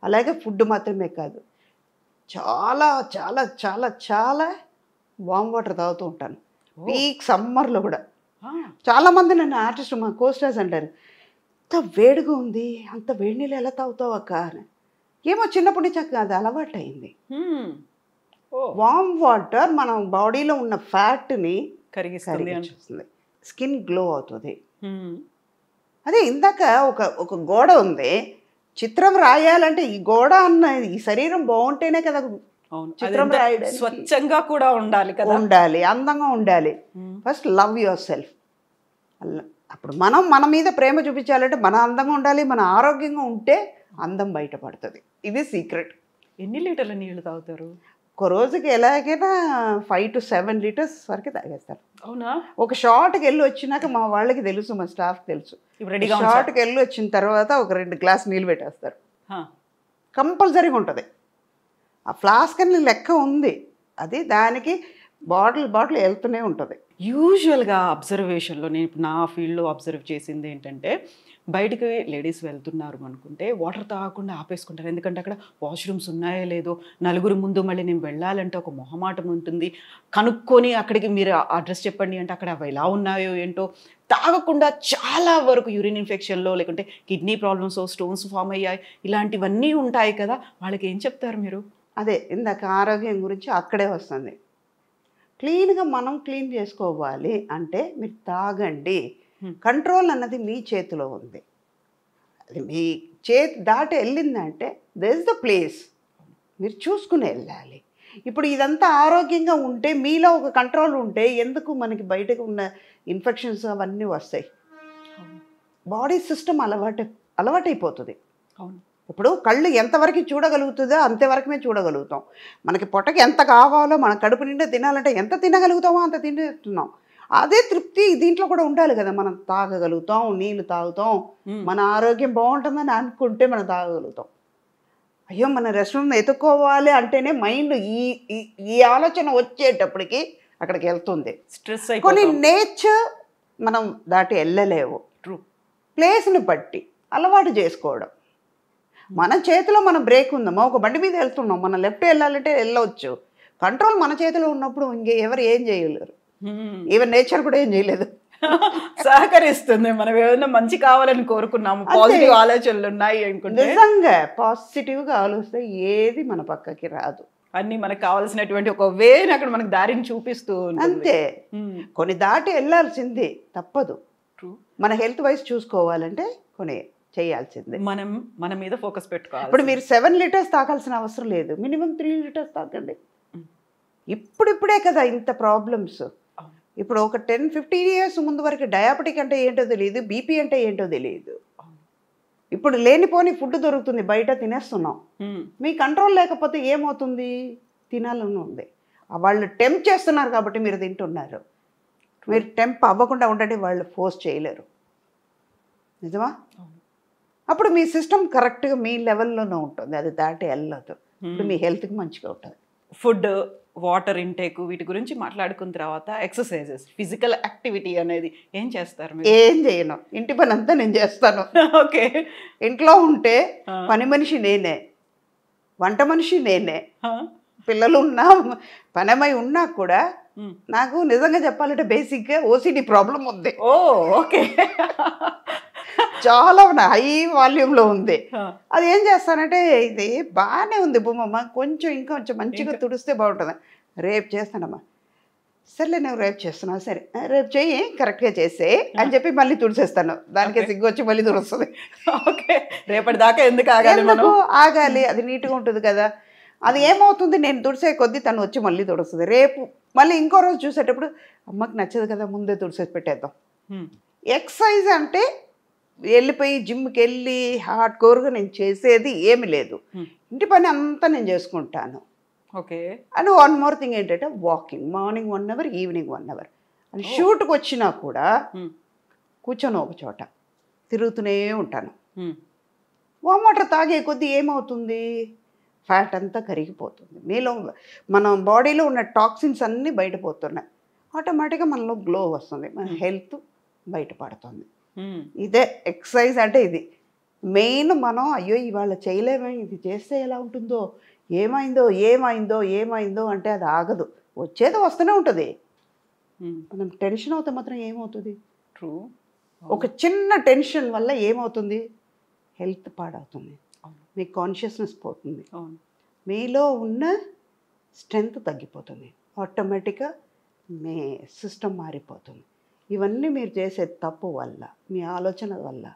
అలాగే ఫుడ్ మాత్రమే కాదు, చాలా చాలా చాలా చాలా వామ్ వాటర్ తాగుతూ ఉంటాను. పీక్ సమ్మర్లో కూడా చాలామంది నన్ను ఆర్టిస్ట్ మా కోస్టర్స్ అంటారు, అంత వేడిగా ఉంది, అంత వేడి నీళ్ళు ఎలా తాగుతావు అక్క అని. ఏమో చిన్నప్పటి నుంచి అది అలవాటు అయింది. వామ్ వాటర్ మన బాడీలో ఉన్న ఫ్యాట్ని కరిగిస్తుంది, స్కిన్ గ్లో అవుతుంది. అదే ఇందాక ఒక గోడ ఉంది, చిత్రం రాయాలంటే ఈ గోడ అన్న ఈ శరీరం బాగుంటేనే కదా చిత్రం రాయడానికి. స్వచ్ఛంగా కూడా ఉండాలి కదా, ఉండాలి, అందంగా ఉండాలి. First love your self. అప్పుడు మన మీద ప్రేమ చూపించాలంటే మన అందంగా ఉండాలి, మన ఆరోగ్యంగా ఉంటే అందం బయటపడుతుంది. ఇది సీక్రెట్. ఎన్ని లీటర్ల నీళ్లు తాగుతారు? ఒక రోజుకి ఎలాగైనా 5 to 7 లీటర్స్ వరకు తాగేస్తారు. అవునా? ఒక షార్ట్కి వెళ్ళి వచ్చినాక మా వాళ్ళకి తెలుసు, మా స్టాఫ్కి తెలుసు, షార్ట్కి వెళ్ళి వచ్చిన తర్వాత ఒక 2 గ్లాస్ నీళ్ళు పెట్టేస్తారు. కంపల్సరీగా ఉంటుంది. ఆ ఫ్లాస్క్ అని లెక్క ఉంది, అది దానికి బాటిల్ వెళ్తూనే ఉంటుంది. యూజువల్గా అబ్జర్వేషన్లో నేను నా ఫీల్డ్లో అబ్జర్వ్ చేసింది ఏంటంటే, బయటికి లేడీస్ వెళ్తున్నారు అనుకుంటే వాటర్ తాగకుండా ఆపేసుకుంటారు. ఎందుకంటే అక్కడ వాష్రూమ్స్ ఉన్నాయో లేదో, నలుగురు ముందు మళ్ళీ నేను వెళ్ళాలంటే ఒక మొహమాటం ఉంటుంది. కనుక్కొని అక్కడికి మీరు అడ్రస్ చెప్పండి అంటే అక్కడ అవి ఎలా ఉన్నాయో ఏంటో తాగకుండా చాలా వరకు యూరిన్ ఇన్ఫెక్షన్లో, లేకుంటే కిడ్నీ ప్రాబ్లమ్స్, స్టోన్స్ ఫామ్ అయ్యాయి, ఇలాంటివన్నీ ఉంటాయి కదా. వాళ్ళకి ఏం చెప్తారు మీరు? అదే ఇందాక ఆరోగ్యం గురించి అక్కడే వస్తుంది. క్లీన్గా మనం క్లీన్ చేసుకోవాలి అంటే మీరు తాగండి. కంట్రోల్ అన్నది మీ చేతిలో ఉంది. అది మీ చేతి దాటి వెళ్ళిందంటే దట్ ఈస్ ద ప్లేస్, మీరు చూసుకుని వెళ్ళాలి. ఇప్పుడు ఇదంతా ఆరోగ్యంగా ఉంటే, మీలో ఒక కంట్రోల్ ఉంటే ఎందుకు మనకి బయటకు ఉన్న ఇన్ఫెక్షన్స్ అవన్నీ వస్తాయి. బాడీ సిస్టమ్ అలవాటైపోతుంది. అవును. ఇప్పుడు కళ్ళు ఎంతవరకు చూడగలుగుతుందో అంతవరకుమే చూడగలుగుతాం. మనకి పొట్టకి ఎంత కావాలో, మన కడుపు నిండా తినాలంటే ఎంత తినగలుగుతామో అంత తింటున్నాం. అదే తృప్తి దీంట్లో కూడా ఉండాలి కదా. మనం తాగగలుగుతాం, నీళ్ళు తాగుతాం, మన ఆరోగ్యం బాగుంటుందని అనుకుంటే మనం తాగగలుగుతాం. అయ్యో మన రెస్టారెంట్ ఎత్తుక్కోవాలి అంటేనే మైండ్ ఈ ఆలోచన వచ్చేటప్పటికి అక్కడికి వెళ్తుంది. స్ట్రెస్ కొన్ని నేచర్ మనం దాటి వెళ్ళలేవు. ప్లేస్ని బట్టి అలవాటు చేసుకోవడం. మన చేతిలో మన బ్రేక్ ఉందమ్మా, ఒక బండి మీద వెళ్తున్నాం, మనం లెఫ్ట్ వెళ్ళాలంటే వెళ్ళవచ్చు. కంట్రోల్ మన చేతిలో ఉన్నప్పుడు ఎవరు ఏం చేయలేరు. ఈవెన్ నేచర్ కూడా ఏం చేయలేదు, సహకరిస్తుంది. మనం ఏదైనా మంచి కావాలని కోరుకున్నాము, పాజిటివ్ ఆలోచనలు ఉన్నాయి అనుకుంటే, నిజంగా పాజిటివ్గా ఆలోచిస్తే ఏది మన పక్కకి రాదు. అన్ని మనకు కావాల్సినటువంటి ఒక వేని అక్కడ మనకు దారిని చూపిస్తూ అంతే. కొన్ని దాటి వెళ్ళాల్సింది తప్పదు. మన హెల్త్ వైజ్ చూసుకోవాలంటే కొన్ని చేయాల్సిందే. మన మీద ఫోకస్ పెట్టుకోవాలి. ఇప్పుడు మీరు 7 లీటర్స్ తాగాల్సిన అవసరం లేదు, మినిమం 3 లీటర్స్ తాగండి. ఇప్పుడిప్పుడే కదా ఇంత ప్రాబ్లమ్స్. ఇప్పుడు ఒక 10-15 ఇయర్స్ ముందు వరకు డయాబెటిక్ అంటే ఏంటో తెలియదు, బీపీ అంటే ఏంటో తెలియదు. ఇప్పుడు లేనిపోని ఫుడ్ దొరుకుతుంది, బయట తినేస్తున్నాం. మీ కంట్రోల్ లేకపోతే ఏమవుతుంది? తినాలని ఉంది. వాళ్ళు టెంప్ చేస్తున్నారు కాబట్టి మీరు తింటున్నారు. మీరు టెంప్ అవ్వకుండా ఉండండి, వాళ్ళు ఫోర్స్ చేయలేరు. నిజమా? అప్పుడు మీ సిస్టమ్ కరెక్ట్గా మీ లెవెల్లోనే ఉంటుంది, అది దాటి వెళ్ళదు. ఇప్పుడు మీ హెల్త్కి మంచిగా ఉంటుంది. ఫుడ్, వాటర్ ఇంటేక్ వీటి గురించి మాట్లాడుకున్న తర్వాత ఎక్సర్సైజెస్, ఫిజికల్ యాక్టివిటీ అనేది ఏం చేస్తారు మీరు? ఏం చేయను, ఇంటి పని అంతా నేను చేస్తాను. ఓకే. ఇంట్లో ఉంటే పని మనిషి నేనే, వంట మనిషి నేనే, పిల్లలు ఉన్నా పనమై ఉన్నా కూడా నాకు నిజంగా చెప్పాలంటే బేసిక్గా ఓసిడి ప్రాబ్లం ఉంది. ఓ ఓకే. చాలా హై వాల్యూమ్లో ఉంది. అది ఏం చేస్తానంటే, ఇది బాగానే ఉంది భూమమ్మ, కొంచెం ఇంకొంచెం మంచిగా తుడిస్తే బాగుంటుంది. రేపు చేస్తానమ్మా. సర్లే నువ్వు రేపు చేస్తున్నావు, సరే రేపు చెయ్యి, కరెక్ట్గా చేసే అని చెప్పి మళ్ళీ తుడిసేస్తాను. దానికే సిగ్గు వచ్చి మళ్ళీ తుడుస్తుంది. ఓకే. రేపటి దాకా ఎందుకు ఆగాలి? ఎందుకు ఆగాలి? అది నీట్గా ఉంటుంది కదా. అది ఏమవుతుంది, నేను తుడిసే కొద్దీ తను వచ్చి మళ్ళీ తుడుస్తుంది. రేపు మళ్ళీ ఇంకో రోజు చూసేటప్పుడు అమ్మకి నచ్చదు కదా, ముందే తుడిసేసి పెట్టేద్దాం. ఎక్సర్సైజ్ అంటే వెళ్ళిపోయి జిమ్కి వెళ్ళి హార్డ్ కోర్గా నేను చేసేది ఏమి లేదు. ఇంటి పని అంతా నేను చేసుకుంటాను. Okay. And one more thing ఏంటంటే walking, morning 1 hour, evening 1 hour. And షూట్కి వచ్చినా కూడా కూర్చొని ఒక చోట తిరుగుతూనే ఉంటాను. వామ్ వాటర్ తాగే కొద్దీ ఏమవుతుంది, ఫ్యాట్ అంతా కరిగిపోతుంది. మీలో మన బాడీలో ఉన్న టాక్సిన్స్ అన్నీ బయటపోతున్నాయి. ఆటోమేటిక్గా మనలో గ్లో వస్తుంది, మన హెల్త్ బయటపడుతుంది. ఇదే ఎక్సర్సైజ్ అంటే. ఇది మెయిన్. మనం అయ్యో ఇవాళ చేయలేమే, ఇది చేస్తే ఎలా ఉంటుందో, ఏమైందో ఏమైందో ఏమైందో అంటే అది ఆగదు, వచ్చేది వస్తూనే ఉంటుంది. మనం టెన్షన్ అవుతే మాత్రం ఏమవుతుంది? ట్రూ. ఒక చిన్న టెన్షన్ వల్ల ఏమవుతుంది, హెల్త్ పాడవుతుంది, మీ కాన్షియస్నెస్ పోతుంది, మీలో ఉన్న స్ట్రెంగ్త్ తగ్గిపోతుంది, ఆటోమేటిక్గా మీ సిస్టమ్ మారిపోతుంది. ఇవన్నీ మీరు చేసే తప్పు వల్ల, మీ ఆలోచన వల్ల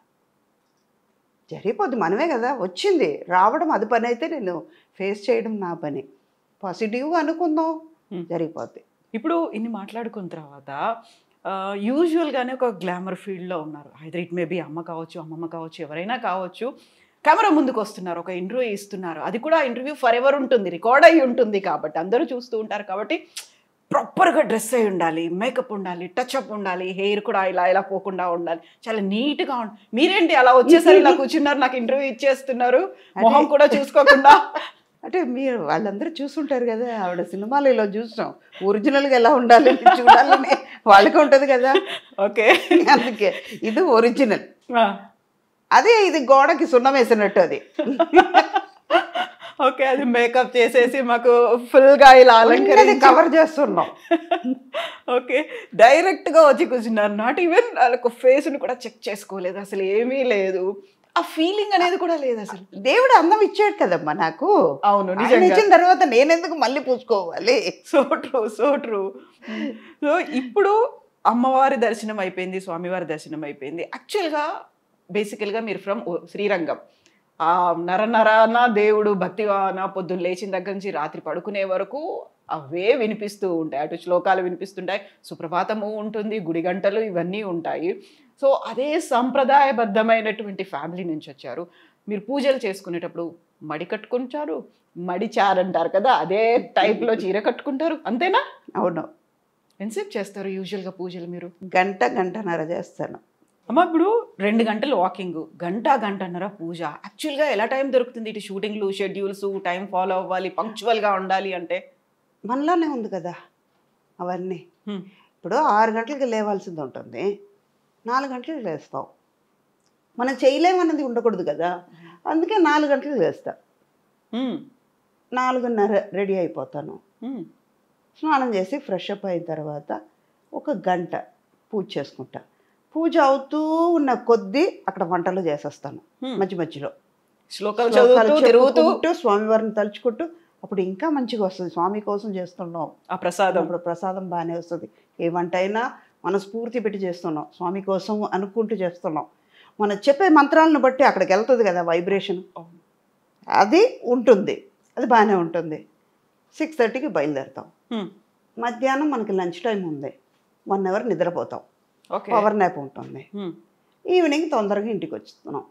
జరిగిపోద్ది. మనమే కదా వచ్చింది, రావడం అది పని అయితే నేను ఫేస్ చేయడం నా పని. పాజిటివ్గా అనుకుందాం, జరిగిపోద్ది. ఇప్పుడు ఇన్ని మాట్లాడుకున్న తర్వాత యూజువల్గానే ఒక గ్లామర్ ఫీల్డ్లో ఉన్నారు. ఐదర్ ఇట్ మే బి అమ్మ కావచ్చు, అమ్మమ్మ కావచ్చు, ఎవరైనా కావచ్చు. కెమెరా ముందుకు వస్తున్నారు, ఒక ఇంటర్వ్యూ ఇస్తున్నారు. అది కూడా ఇంటర్వ్యూ ఫర్ ఎవర్ ఉంటుంది, రికార్డ్ అయ్యి ఉంటుంది కాబట్టి అందరూ చూస్తూ ఉంటారు. కాబట్టి ప్రాపర్గా డ్రెస్ అయి ఉండాలి, మేకప్ ఉండాలి, టచ్అప్ ఉండాలి, హెయిర్ కూడా ఇలా ఇలా పోకుండా ఉండాలి, చాలా నీట్గా ఉండాలి. మీరేంటి అలా వచ్చేసరి ఇలా కూర్చున్నారు, నాకు ఇంటర్వ్యూ ఇచ్చేస్తున్నారు, మొహం కూడా చూసుకోకుండా? అంటే మీరు వాళ్ళందరూ చూసుంటారు కదా, ఆవిడ సినిమాలు ఇలా చూసాం, ఒరిజినల్గా ఎలా ఉండాలి చూడాలని వాళ్ళకి ఉంటుంది కదా. ఓకే. అందుకే ఇది ఒరిజినల్. అదే ఇది గోడకి సున్నం వేసినట్టు అది. ఓకే. అది మేకప్ చేసేసి మాకు ఫుల్గా ఇలా అలంకరించి కవర్ చేస్తున్నాం. ఓకే. డైరెక్ట్గా వచ్చి కూర్చున్నారు, నాట్ ఈవెన్ వాళ్ళకు ఫేస్ని కూడా చెక్ చేసుకోలేదు, అసలు ఏమీ లేదు, ఆ ఫీలింగ్ అనేది కూడా లేదు అసలు. దేవుడు అందం ఇచ్చాడు కదమ్మా నాకు. అవును, నిజంగా ఇచ్చిన తర్వాత నేనెందుకు మళ్ళీ పూసుకోవాలి? So true, so true. So ఇప్పుడు అమ్మవారి దర్శనం అయిపోయింది, స్వామివారి దర్శనం అయిపోయింది. యాక్చువల్గా బేసికల్గా మీరు ఫ్రమ్ శ్రీరంగం. ఆ నరనరాన దేవుడు భక్తివాన పొద్దున్న లేచిన దగ్గర నుంచి రాత్రి పడుకునే వరకు అవే వినిపిస్తూ ఉంటాయి. అటు శ్లోకాలు వినిపిస్తుంటాయి, సుప్రభాతము ఉంటుంది, గుడి గంటలు ఇవన్నీ ఉంటాయి. సో అదే సంప్రదాయబద్ధమైనటువంటి ఫ్యామిలీ నుంచి వచ్చారు. మీరు పూజలు చేసుకునేటప్పుడు మడి కట్టుకుంటారు, మడిచారు అంటారు కదా, అదే టైప్లో చీర కట్టుకుంటారు, అంతేనా? అవును. ఎంతసేపు చేస్తారు యూజువల్గా పూజలు మీరు? గంటన్నర చేస్తాను. అమ్మ ఇప్పుడు 2 గంటలు వాకింగ్, గంటన్నర పూజ. యాక్చువల్గా ఎలా టైం దొరుకుతుంది? ఇటు షూటింగ్లు, షెడ్యూల్స్, టైం ఫాలో అవ్వాలి, పంక్చువల్గా ఉండాలి అంటే మనలోనే ఉంది కదా అవన్నీ. ఇప్పుడు 6 గంటలకి లేవాల్సింది ఉంటుంది, 4 గంటలకు లేస్తాం. మనం చేయలేమన్నది ఉండకూడదు కదా, అందుకే 4 గంటలకు లేస్తా. 4:30 రెడీ అయిపోతాను. స్నానం చేసి ఫ్రెష్ అప్ అయిన తర్వాత ఒక గంట పూజ చేసుకుంటా. పూజ అవుతూ ఉన్న కొద్దీ అక్కడ వంటలు చేసేస్తాను. మధ్య మధ్యలో శ్లోకాలు చదువుతూ స్వామివారిని తలుచుకుంటూ, అప్పుడు ఇంకా మంచిగా వస్తుంది. స్వామి కోసం చేస్తున్నాం ఆ ప్రసాదం, అప్పుడు ప్రసాదం బాగానే వస్తుంది. ఏ వంట అయినా మనస్ఫూర్తి పెట్టి చేస్తున్నాం, స్వామి కోసం అనుకుంటూ చేస్తున్నాం. మనం చెప్పే మంత్రాలను బట్టి అక్కడికి వెళ్తుంది కదా వైబ్రేషన్, అది ఉంటుంది, అది బాగానే ఉంటుంది. 6:30కి బయలుదేరుతాం. మధ్యాహ్నం మనకి లంచ్ టైం ఉంది, 1 అవర్ నిద్రపోతాం, ఓకే. పవర్ నాప్ ఉంటుంది. ఈవినింగ్ తొందరగా ఇంటికి వచ్చేస్తున్నాం.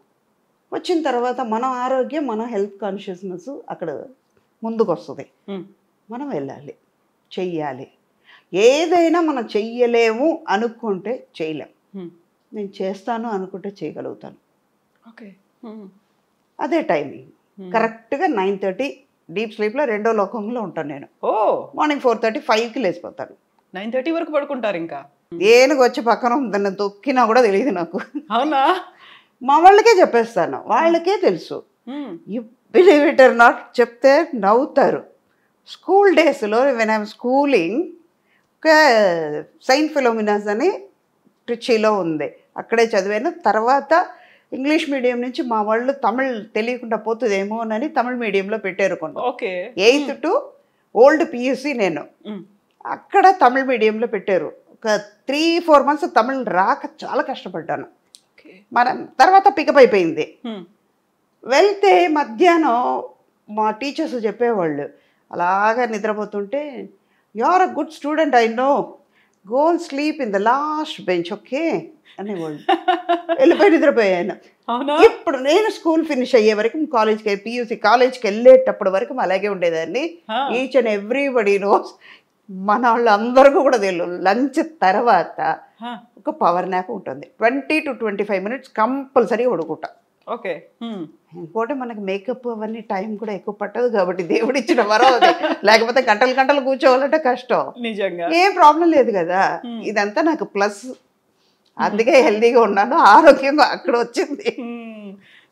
వచ్చిన తర్వాత మన ఆరోగ్యం, మన హెల్త్ కాన్షియస్నెస్ అక్కడ ముందుకు వస్తుంది. మనం వెళ్ళాలి, చెయ్యాలి. ఏదైనా మనం చెయ్యలేము అనుకుంటే చేయలేం. నేను చేస్తాను అనుకుంటే చేయగలుగుతాను. ఓకే. అదే టైమింగ్ కరెక్ట్గా 9:30 డీప్ స్లీప్లో రెండో లోకంలో ఉంటాను నేను. ఓ, మార్నింగ్ 4:30, 5కి లేచిపోతాను. 9:30 వరకు పడుకుంటారు ఇంకా? ఏనుగు వచ్చి పక్కన దాన్ని తొక్కినా కూడా తెలియదు నాకు. అవునా? మా వాళ్ళకే చెప్పేస్తాను, వాళ్ళకే తెలుసు. You believe it or not, చెప్తే నవ్వుతారు. స్కూల్ డేస్లో వెన్ ఐఎమ్ స్కూలింగ్, ఒక సెయింట్ ఫిలోమినాస్ అని ట్రిచీలో ఉంది, అక్కడే చదివాను. తర్వాత ఇంగ్లీష్ మీడియం నుంచి మా వాళ్ళు తమిళ్ తెలియకుండా పోతుందేమో అని తమిళ్ మీడియంలో పెట్టారు కొన్ని. Okay. 8th to old PUC నేను అక్కడ తమిళ్ మీడియంలో పెట్టారు. ఒక 3-4 months తమిళ్ రాక చాలా కష్టపడ్డాను. మనం తర్వాత పికప్ అయిపోయింది. వెళ్తే మధ్యాహ్నం మా టీచర్స్ చెప్పేవాళ్ళు, అలాగా నిద్రపోతుంటే, you are a good student, I know, go and sleep in the last bench, okay అనేవాళ్ళు. వెళ్ళిపోయి నిద్రపోయాను. ఇప్పుడు నేను స్కూల్ ఫినిష్ అయ్యే వరకు కాలేజ్కి, పియూసీ కాలేజ్కి వెళ్ళేటప్పటి వరకు అలాగే ఉండేదాన్ని. ఈచ్ అండ్ ఎవ్రీబడి నోస్, మన వాళ్ళు అందరికీ కూడా తెలియదు. లంచ్ తర్వాత ఒక పవర్ నాప్ ఉంటుంది, 20 to 25 minutes కంపల్సరీగా పడుకుంటా. ఓకే. ఇంకోటి మనకి మేకప్ అవన్నీ టైం కూడా ఎక్కువ పట్టదు కాబట్టి దేవుడు ఇచ్చిన వరం అది. లేకపోతే గంటలు గంటలు కూర్చోవాలంటే కష్టం. నిజంగా ఏం ప్రాబ్లం లేదు కదా. ఇదంతా నాకు ప్లస్, అందుకే హెల్తీగా ఉన్నాను, ఆరోగ్యంగా అక్కడ వచ్చింది.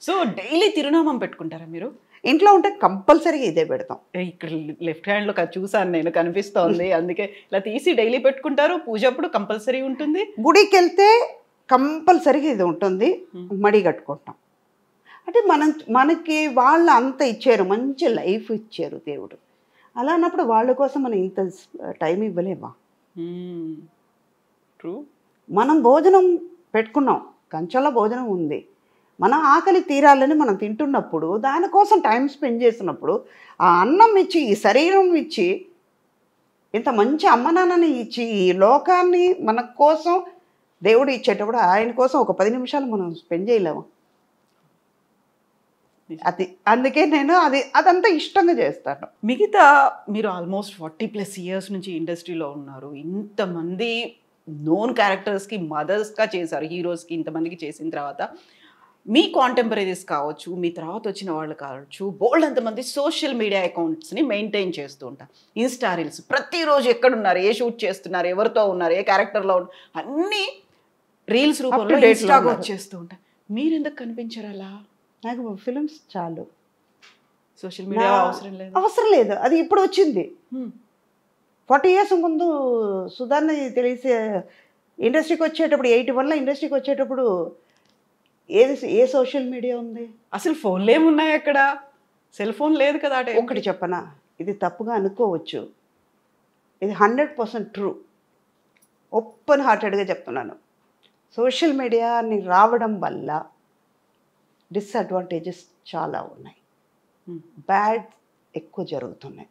సో డైలీ తిరునామం పెట్టుకుంటారా మీరు? ఇంట్లో ఉంటే కంపల్సరీగా ఇదే పెడతాం. ఇక్కడ లెఫ్ట్ హ్యాండ్లో చూసాను నేను, కనిపిస్తోంది, అందుకే ఇలా తీసి డైలీ పెట్టుకుంటారు. పూజ అప్పుడు కంపల్సరీ ఉంటుంది. గుడికి వెళ్తే కంపల్సరీగా ఇది ఉంటుంది, మడి కట్టుకుంటాం. అంటే మనకి వాళ్ళు అంత ఇచ్చారు, మంచి లైఫ్ ఇచ్చారు దేవుడు. అలా అన్నప్పుడు వాళ్ళ కోసం మనం ఇంత టైం ఇవ్వలేమా? ట్రూ. మనం భోజనం పెట్టుకున్నాం, కంచంలో భోజనం ఉంది, మన ఆకలి తీరాలని మనం తింటున్నప్పుడు, దానికోసం టైం స్పెండ్ చేసినప్పుడు, ఆ అన్నం ఇచ్చి, ఈ శరీరం ఇచ్చి, ఇంత మంచి అమ్మ నాన్నని ఇచ్చి, ఈ లోకాన్ని మన కోసం దేవుడు ఇచ్చేటప్పుడు ఆయన కోసం ఒక 10 నిమిషాలు మనం స్పెండ్ చేయలేము. అందుకే నేను అదంతా ఇష్టంగా చేస్తాను. మిగతా మీరు ఆల్మోస్ట్ 40+ years నుంచి ఇండస్ట్రీలో ఉన్నారు. ఇంతమంది నోన్ క్యారెక్టర్స్కి మదర్స్గా చేశారు, హీరోస్కి ఇంతమందికి చేసిన తర్వాత మీ కాంటెంపరీస్ కావచ్చు, మీ తర్వాత వచ్చిన వాళ్ళు కావచ్చు, బోల్డ్ అంతమంది సోషల్ మీడియా అకౌంట్స్ని మెయింటైన్ చేస్తూ ఉంటారు. ఇన్స్టా రీల్స్ ప్రతిరోజు ఎక్కడున్నారు, ఏ షూట్ చేస్తున్నారు, ఎవరితో ఉన్నారు, ఏ క్యారెక్టర్లో ఉన్నారు, అన్నీ రీల్స్ రూపంలో ఇన్స్టాగా వచ్చేస్తూ ఉంటారు. మీరు ఎందుకు కనిపించారు అలా? నాకు ఫిలిమ్స్ చాలు, సోషల్ మీడియా అవసరం లేదు. అది ఇప్పుడు వచ్చింది. 40 years ముందు సుధాన్ని తెలిసే ఇండస్ట్రీకి వచ్చేటప్పుడు, 81లో ఇండస్ట్రీకి వచ్చేటప్పుడు ఏ సోషల్ మీడియా ఉంది? అసలు ఫోన్లు ఏమున్నాయి అక్కడ? సెల్ ఫోన్ లేదు కదా. ఒకటి చెప్పనా, ఇది తప్పుగా అనుకోవచ్చు, ఇది 100% ట్రూ, ఓపెన్ హార్టెడ్గా చెప్తున్నాను. సోషల్ మీడియాని రావడం వల్ల డిసడ్వాంటేజెస్ చాలా ఉన్నాయి, బ్యాడ్ ఎక్కువ జరుగుతున్నాయి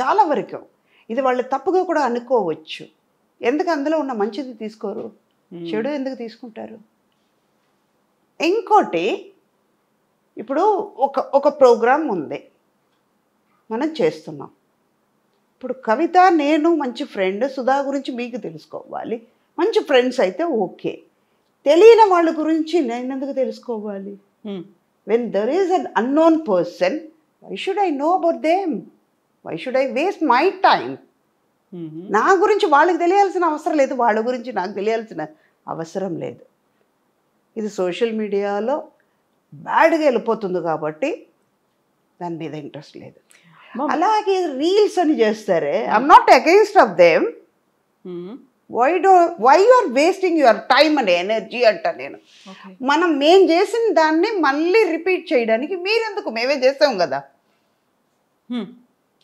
చాలా వరకు. ఇది వాళ్ళు తప్పుగా కూడా అనుకోవచ్చు. ఎందుకు అందులో ఉన్న మంచిది తీసుకోరు, చెడు ఎందుకు తీసుకుంటారు? ఇంకోటి, ఇప్పుడు ఒక ప్రోగ్రాం ఉంది, మనం చేస్తున్నాం. ఇప్పుడు కవిత నేను మంచి ఫ్రెండ్, సుధా గురించి మీకు తెలుసుకోవాలి, మంచి ఫ్రెండ్స్ అయితే ఓకే. తెలియని వాళ్ళ గురించి నేను ఎందుకు తెలుసుకోవాలి? When there is an unknown person, why should I know about them? Why should I waste my time? నా గురించి వాళ్ళకి తెలియాల్సిన అవసరం లేదు, వాళ్ళ గురించి నాకు తెలియాల్సిన అవసరం లేదు. ఇది సోషల్ మీడియాలో బ్యాడ్గా వెళ్ళిపోతుంది కాబట్టి దాని మీద ఇంట్రెస్ట్ లేదు. అలాగే రీల్స్ అని చేస్తారే, I'm not against of them. Why you are wasting your time and energy అంట నేను. మేం చేసిన దాన్ని మళ్ళీ రిపీట్ చేయడానికి మీరెందుకు? మేమే చేస్తాం కదా,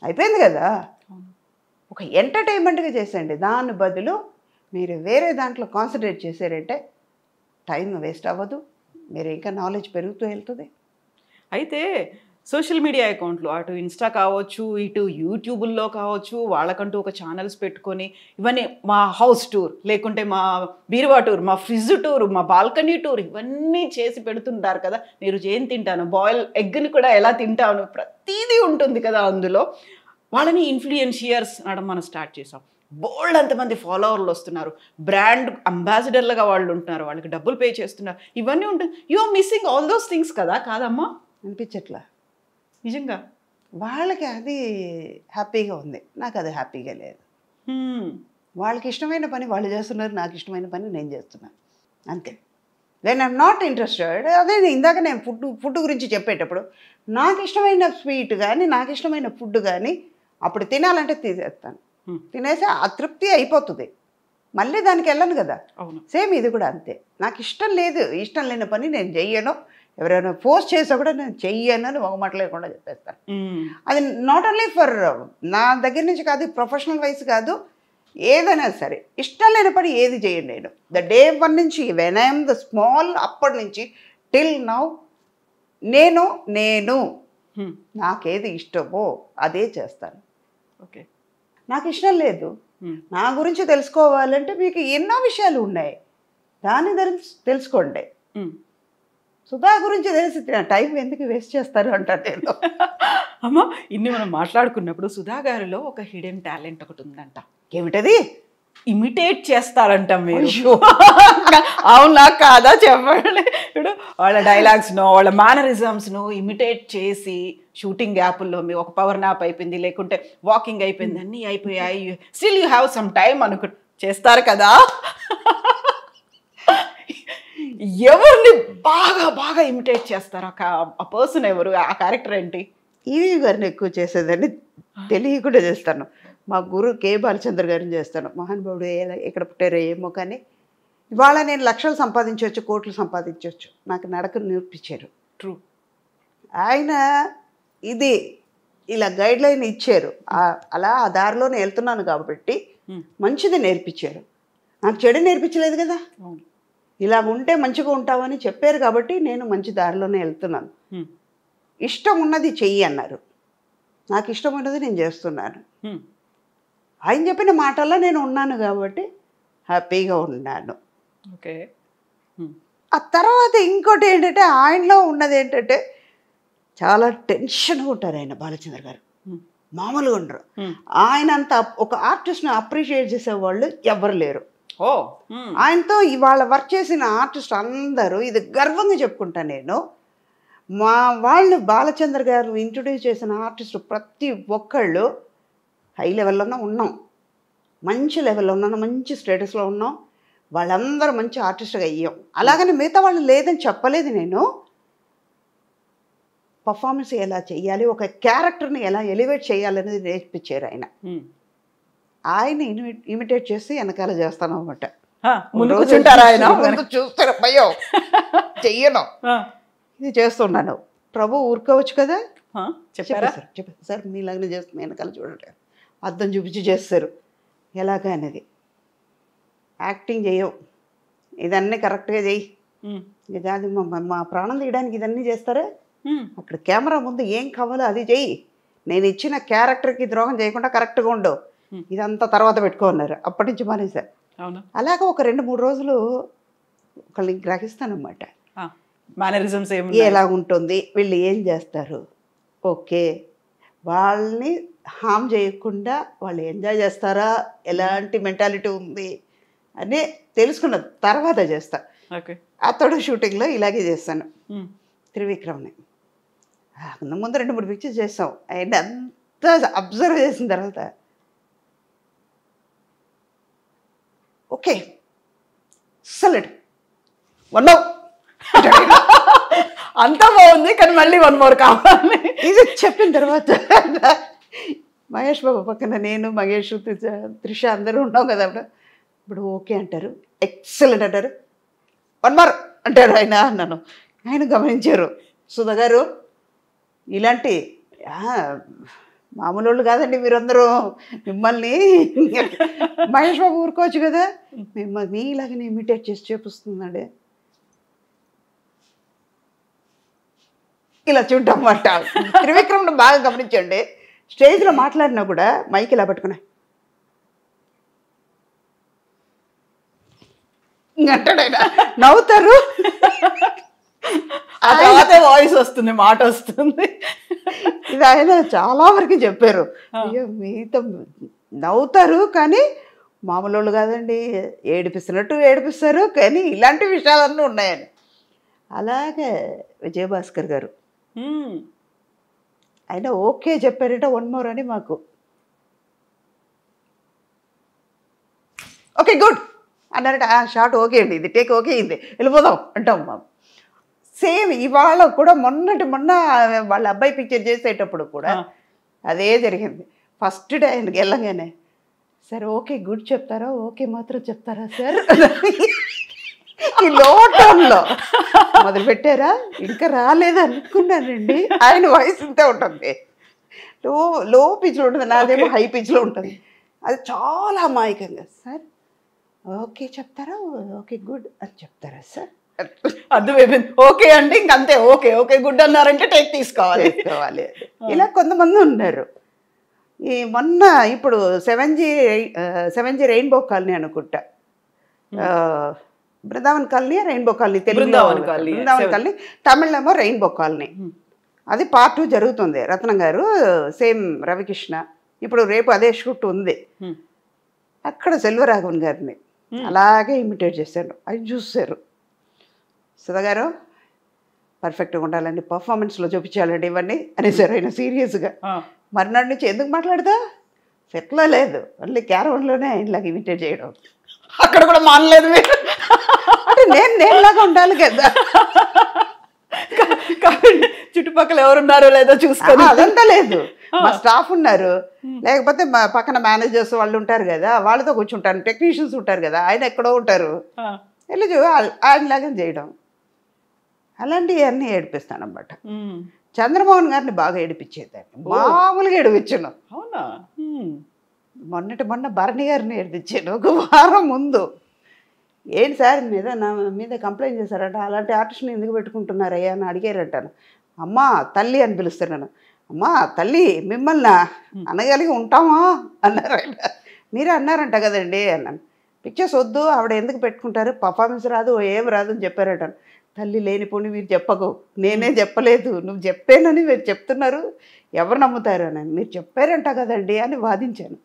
అయిపోయింది కదా. ఒక ఎంటర్టైన్మెంట్గా చేసేయండి, దాని బదులు మీరు వేరే దాంట్లో కాన్సన్ట్రేట్ చేశారంటే టైం వేస్ట్ అవ్వదు, మీరు ఇంకా నాలెడ్జ్ పెరుగుతూ వెళ్తుంది. అయితే సోషల్ మీడియా అకౌంట్లు అటు ఇన్స్టా కావచ్చు, ఇటు యూట్యూబుల్లో కావచ్చు, వాళ్ళకంటూ ఒక ఛానల్స్ పెట్టుకొని ఇవన్నీ మా హౌస్ టూర్, లేకుంటే మా బీరువా టూర్, మా ఫ్రిడ్జ్ టూర్, మా బాల్కనీ టూర్, ఇవన్నీ చేసి పెడుతుంటారు కదా. నేను ఏం తింటాను, బాయిల్ ఎగ్ని కూడా ఎలా తింటాను, ప్రతిదీ ఉంటుంది కదా అందులో. వాళ్ళని ఇన్ఫ్లుయెన్షియర్స్ అనడం మనం స్టార్ట్ చేసాం. బోల్డ్ అంతమంది ఫాలోవర్లు వస్తున్నారు, బ్రాండ్ అంబాసిడర్లుగా వాళ్ళు ఉంటున్నారు, వాళ్ళకి డబ్బులు పే చేస్తున్నారు, ఇవన్నీ ఉంటుంది. You are missing all those things కదా, కాదమ్మా? అనిపించట్లా నిజంగా వాళ్ళకి అది హ్యాపీగా ఉంది, నాకు అది హ్యాపీగా లేదు. వాళ్ళకి ఇష్టమైన పని వాళ్ళు చేస్తున్నారు, నాకు ఇష్టమైన పని నేను చేస్తున్నాను, అంతే. వెన్ ఐఎమ్ నాట్ ఇంట్రెస్టెడ్, అదే ఇందాక నేను ఫుడ్ గురించి చెప్పేటప్పుడు నాకు ఇష్టమైన స్వీట్ కానీ నాకు ఇష్టమైన ఫుడ్ కానీ అప్పుడు తినాలంటే తీసేస్తాను, తినేసి అతృప్తి అయిపోతుంది, మళ్ళీ దానికి వెళ్ళను కదా. సేమ్ ఇది కూడా అంతే. నాకు ఇష్టం లేదు, ఇష్టం లేని పని నేను చెయ్యను, ఎవరైనా ఫోర్స్ చేసా కూడా నేను చెయ్యను అని మొగమాట లేకుండా చెప్పేస్తాను. అది నాట్ ఓన్లీ ఫర్ నా దగ్గర నుంచి కాదు, ప్రొఫెషనల్ వైజ్ కాదు, ఏదైనా సరే ఇష్టం లేని పని ఏది చేయను నేను. ద డే 1 నుంచి వెన్ ఐఎమ్ ద స్మాల్, అప్పటి నుంచి టిల్ నౌ నేను నాకేది ఇష్టమో అదే చేస్తాను. ఓకే, నాకు ఇష్టం లేదు, నా గురించి తెలుసుకోవాలంటే మీకు ఎన్నో విషయాలు ఉన్నాయి, దాని గురించి తెలుసుకోండి. సుధా గురించి తెలిసి టైం ఎందుకు వేస్ట్ చేస్తారు అంటారు నేను. అమ్మ, ఇన్ని మనం మాట్లాడుకున్నప్పుడు సుధా గారిలో ఒక హిడెన్ టాలెంట్ ఒకటి ఉందంట. ఏమిటది? ఇమిటేట్ చేస్తారంట మీరు. అవునా కాదా చెప్పండి. ఇప్పుడు వాళ్ళ డైలాగ్స్ను, వాళ్ళ మేనరిజమ్స్ను ఇమిటేట్ చేసి షూటింగ్ గ్యాపుల్లో మీ ఒక పవర్ నాప్ అయిపోయింది, లేకుంటే వాకింగ్ అయిపోయింది, అన్నీ అయిపోయాయి, still you have some time చేస్తారు కదా. ఎవరిని బాగా బాగా ఇమిటేట్ చేస్తారు? ఆ పర్సన్ ఎవరు, ఆ క్యారెక్టర్ ఏంటి? ఈవి గారిని ఎక్కువ చేసేదాన్ని తెలియకుండా చేస్తాను. మా గురు కే బాలచంద్ర గారిని చేస్తాను. మహానుభావుడు ఎక్కడ పుట్టారో ఏమో కానీ ఇవాళ నేను లక్షలు సంపాదించవచ్చు, కోట్లు సంపాదించవచ్చు, నాకు నడక నేర్పించారు. ట్రూ. ఆయన ఇది ఇలా గైడ్ లైన్ ఇచ్చారు, అలా ఆ దారిలోనే వెళ్తున్నాను కాబట్టి మంచిది నేర్పించారు. నాకు చెడు నేర్పించలేదు కదా. ఇలా ఉంటే మంచిగా ఉంటావని చెప్పారు కాబట్టి నేను మంచి దారిలోనే వెళ్తున్నాను. ఇష్టం ఉన్నది చెయ్యి అన్నారు, నాకు ఇష్టం ఉన్నది నేను చేస్తున్నాను. ఆయన చెప్పిన మాటల్లో నేను ఉన్నాను కాబట్టి హ్యాపీగా ఉన్నాను. ఓకే. ఆ తర్వాత ఇంకోటి ఏంటంటే ఆయనలో ఉన్నది ఏంటంటే చాలా టెన్షన్గా ఉంటారు ఆయన, బాలచంద్ర గారు మామూలుగా ఉండరు. ఆయన అంత ఒక ఆర్టిస్ట్ని అప్రిషియేట్ చేసేవాళ్ళు ఎవరు లేరు. ఆయనతో ఇవాళ వర్క్ చేసిన ఆర్టిస్ట్ అందరూ ఇది గర్వంగా చెప్పుకుంటాను నేను. మా వాళ్ళు బాలచంద్ర గారు ఇంట్రొడ్యూస్ చేసిన ఆర్టిస్టు ప్రతి ఒక్కళ్ళు హై లెవెల్లోనే ఉన్నాం, మంచి లెవెల్లో ఉన్నాం, మంచి స్టేటస్లో ఉన్నాం, వాళ్ళందరూ మంచి ఆర్టిస్ట్గా అయ్యాం. అలాగని మిగతా వాళ్ళు లేదని చెప్పలేదు నేను. పర్ఫార్మెన్స్ ఎలా చెయ్యాలి, ఒక క్యారెక్టర్ని ఎలా ఎలివేట్ చేయాలనేది నేర్పించారు ఆయన. ఆయన ఇమిటేట్ చేసి వెనకాల చేస్తాను అనమాట. చూస్తారు భయం చెయ్యను, ఇది చేస్తున్నాను. ప్రభు ఊరుకోవచ్చు కదా, చెప్పారు సార్ మీలాగనే చేస్తున్నా, వెనకాల చూడండి అర్థం చూపించి చేస్తారు ఎలాగా అనేది. యాక్టింగ్ చేయవు, ఇదన్నీ కరెక్ట్గా చెయ్యి, ఇది మా ప్రాణం తీయడానికి ఇదన్నీ చేస్తారా, అక్కడ కెమెరా ముందు ఏం కావాలో అది చెయ్యి, నేను ఇచ్చిన క్యారెక్టర్కి ద్రోహం చేయకుండా కరెక్ట్గా ఉండవు, ఇదంతా తర్వాత పెట్టుకున్నారు. అప్పటి నుంచి మానేశారు. అలాగా ఒక 2-3 రోజులు ఒకళ్ళని గ్రహిస్తానమాట, మేనరిజమ్స్ ఎలా ఉంటుంది, వీళ్ళు ఏం చేస్తారు, ఓకే వాళ్ళని హామ్ చేయకుండా వాళ్ళు ఎంజాయ్ చేస్తారా, ఎలాంటి మెంటాలిటీ ఉంది అని తెలుసుకున్న తర్వాత చేస్తా. అతడు షూటింగ్లో ఇలాగే చేస్తాను. త్రివిక్రమ్ని ముందు 2-3 పిక్చర్స్ చేస్తాం. ఆయన అంతా అబ్జర్వ్ చేసిన తర్వాత ఓకే సలెడ్ వన్ అంతా బాగుంది కానీ మళ్ళీ 1 more కావాలి. ఇది చెప్పిన తర్వాత మహేష్ బాబు పక్కన నేను, మహేష్, త్రిష అందరూ ఉన్నాం కదా. ఇప్పుడు ఓకే అంటారు, ఎక్సలెంట్ అంటారు, 1 more అంటారు ఆయన. నన్ను ఆయన గమనించారు, సుధా గారు ఇలాంటి మామూలు వాళ్ళు కాదండి మీరందరూ, మిమ్మల్ని మహేష్ బాబు ఊరుకోవచ్చు కదా, మిమ్మల్ని ఇలాగనే ఇమిటేట్ చేసి చూపిస్తున్నాడు. ఇలా చూడటం అన్నమాట. త్రివిక్రమ్ని బాగా గమనించండి, స్టేజ్లో మాట్లాడినా కూడా మైక్ ఇలా పట్టుకున్నా అంటాడైనా, నవ్వుతారు. ఆ తర్వాతే వాయిస్ వస్తుంది, మాట వస్తుంది. ఇది ఆయన చాలా వరకు చెప్పారు. అయ్యో మీతో నవ్వుతారు కానీ మామూలు వాళ్ళు కాదండి, ఏడిపిస్తున్నట్టు ఏడిపిస్తారు, కానీ ఇలాంటి విషయాలన్నీ ఉన్నాయని. అలాగే విజయభాస్కర్ గారు ఆయన ఓకే చెప్పారంటే వన్ మోర్ అని మాకు ఓకే గుడ్ అన్నారంటే షార్ట్ ఓకే అండి, ఇది టేక్ ఓకే అయింది, వెళ్ళిపోదాం అంటాం మాకు. సేమ్ ఇవాళ కూడా మొన్న వాళ్ళ అబ్బాయి పిక్చర్ చేసేటప్పుడు కూడా అదే జరిగింది. ఫస్ట్ డే ఆయనకి వెళ్ళగానే సార్ ఓకే గుడ్ చెప్తారా, ఓకే మాత్రం చెప్తారా సార్, ఈ లో టోన్లో మొదలు పెట్టారా, ఇంకా రాలేదనుకున్నానండి. ఆయన వాయిస్ ఇంతే ఉంటుంది, లో పిచ్లో ఉంటుంది, నాదేమో హై పిచ్లో ఉంటుంది. అది చాలా అమాయకంగా సార్ ఓకే చెప్తారా, ఓకే గుడ్ అని చెప్తారా సార్, అర్థమైపోయింది. ఓకే అంటే ఇంకంతే, ఓకే ఓకే గుడ్ అన్నారంటే టేక్ తీసుకోవాలి. ఇలా కొంతమంది ఉన్నారు. ఈ మొన్న ఇప్పుడు 7G రెయిన్బో కాలనీ అనుకుంటా, Brindavan colony rainbow colony, Brindavan colony, తమిళేమో రెయిన్బో కాలనీ. అది పార్ట్ 2 జరుగుతుంది. రత్నం గారు సేమ్ రవికృష్ణ, ఇప్పుడు రేపు అదే షూట్ ఉంది. అక్కడ సెల్వరాఘవన్ గారిని అలాగే ఇమిటేట్ చేశాను. అది చూశారు, సుధాగారు పర్ఫెక్ట్గా ఉండాలండి, పర్ఫార్మెన్స్లో చూపించాలండి ఇవన్నీ అనేసారు ఆయన సీరియస్గా. మర్నాడు నుంచి ఎందుకు మాట్లాడదా, సెట్లో లేదు, ఓన్లీ క్యారవన్లోనే ఆయనలాగా ఇమిటేట్ చేయడం. అక్కడ కూడా మానలేదు మీరు అంటే నేనులాగా ఉండాలి కదా, కాబట్టి చుట్టుపక్కల ఎవరున్నారో లేదో చూసుకోవాలి. అదంతా లేదు, మా స్టాఫ్ ఉన్నారు, లేకపోతే మా పక్కన మేనేజర్స్ వాళ్ళు ఉంటారు కదా, వాళ్ళతో కూర్చుంటాను, టెక్నీషియన్స్ ఉంటారు కదా, ఆయన ఎక్కడో ఉంటారు, వెళ్ళి ఆయనలాగా చేయడం. అలాంటివన్నీ ఏడిపిస్తాను అన్నమాట. చంద్రమోహన్ గారిని బాగా ఏడిపించేదాన్ని, మామూలుగా ఏడిపించాను. అవునా? మొన్న భరణి గారిని ఏడిపించాను ఒక వారం ముందు. ఏంటి సార్ నా మీద కంప్లైంట్ చేశారంట, అలాంటి ఆర్టిస్ట్ని ఎందుకు పెట్టుకుంటున్నారయ్యా అని అడిగారంటాను. అమ్మా తల్లి అని పిలుస్తున్నాను. అమ్మా తల్లి మిమ్మల్ని అనగలిగి ఉంటామా అన్నారు ఆయన. మీరే అన్నారంట కదండి అన్నాను. పిక్చర్స్ వద్దు, ఆవిడ ఎందుకు పెట్టుకుంటారు, పర్ఫార్మెన్స్ రాదు, ఏం రాదు అని చెప్పారట. తల్లి లేనిపోని మీరు చెప్పకు, నేనే చెప్పలేదు, నువ్వు చెప్పానని మీరు చెప్తున్నారు, ఎవరు నమ్ముతారు అని. మీరు చెప్పారంట కదండి అని వాదించాను.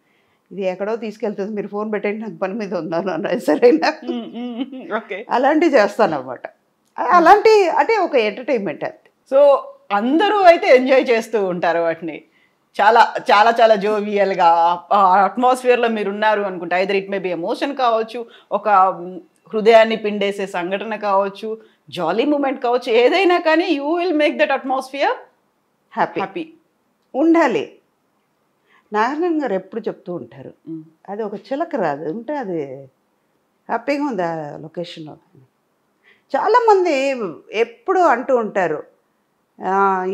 ఇది ఎక్కడో తీసుకెళ్తుంది, మీరు ఫోన్ పెట్టండి, నాకు పని మీద ఉన్నాను అన్నారు. సరేనా, అలాంటివి చేస్తాను అన్నమాట. అలాంటి అంటే ఒక ఎంటర్టైన్మెంట్ అంతే. సో అందరూ అయితే ఎంజాయ్ చేస్తూ ఉంటారు వాటిని, చాలా చాలా చాలా జోవియల్గా అట్మాస్ఫియర్లో మీరు ఉన్నారు అనుకుంటా. Either it may be emotion కావచ్చు, ఒక హృదయాన్ని పిండేసే సంఘటన కావచ్చు, జాలీ మూమెంట్ కావచ్చు, ఏదైనా కానీ you will make that atmosphere happy ఉండాలి. నారాయణ గారు ఎప్పుడు చెప్తూ ఉంటారు, అది ఒక చిలక రాదు ఉంటే అది హ్యాపీగా ఉంది ఆ లొకేషన్లో. చాలామంది ఎప్పుడు అంటూ ఉంటారు,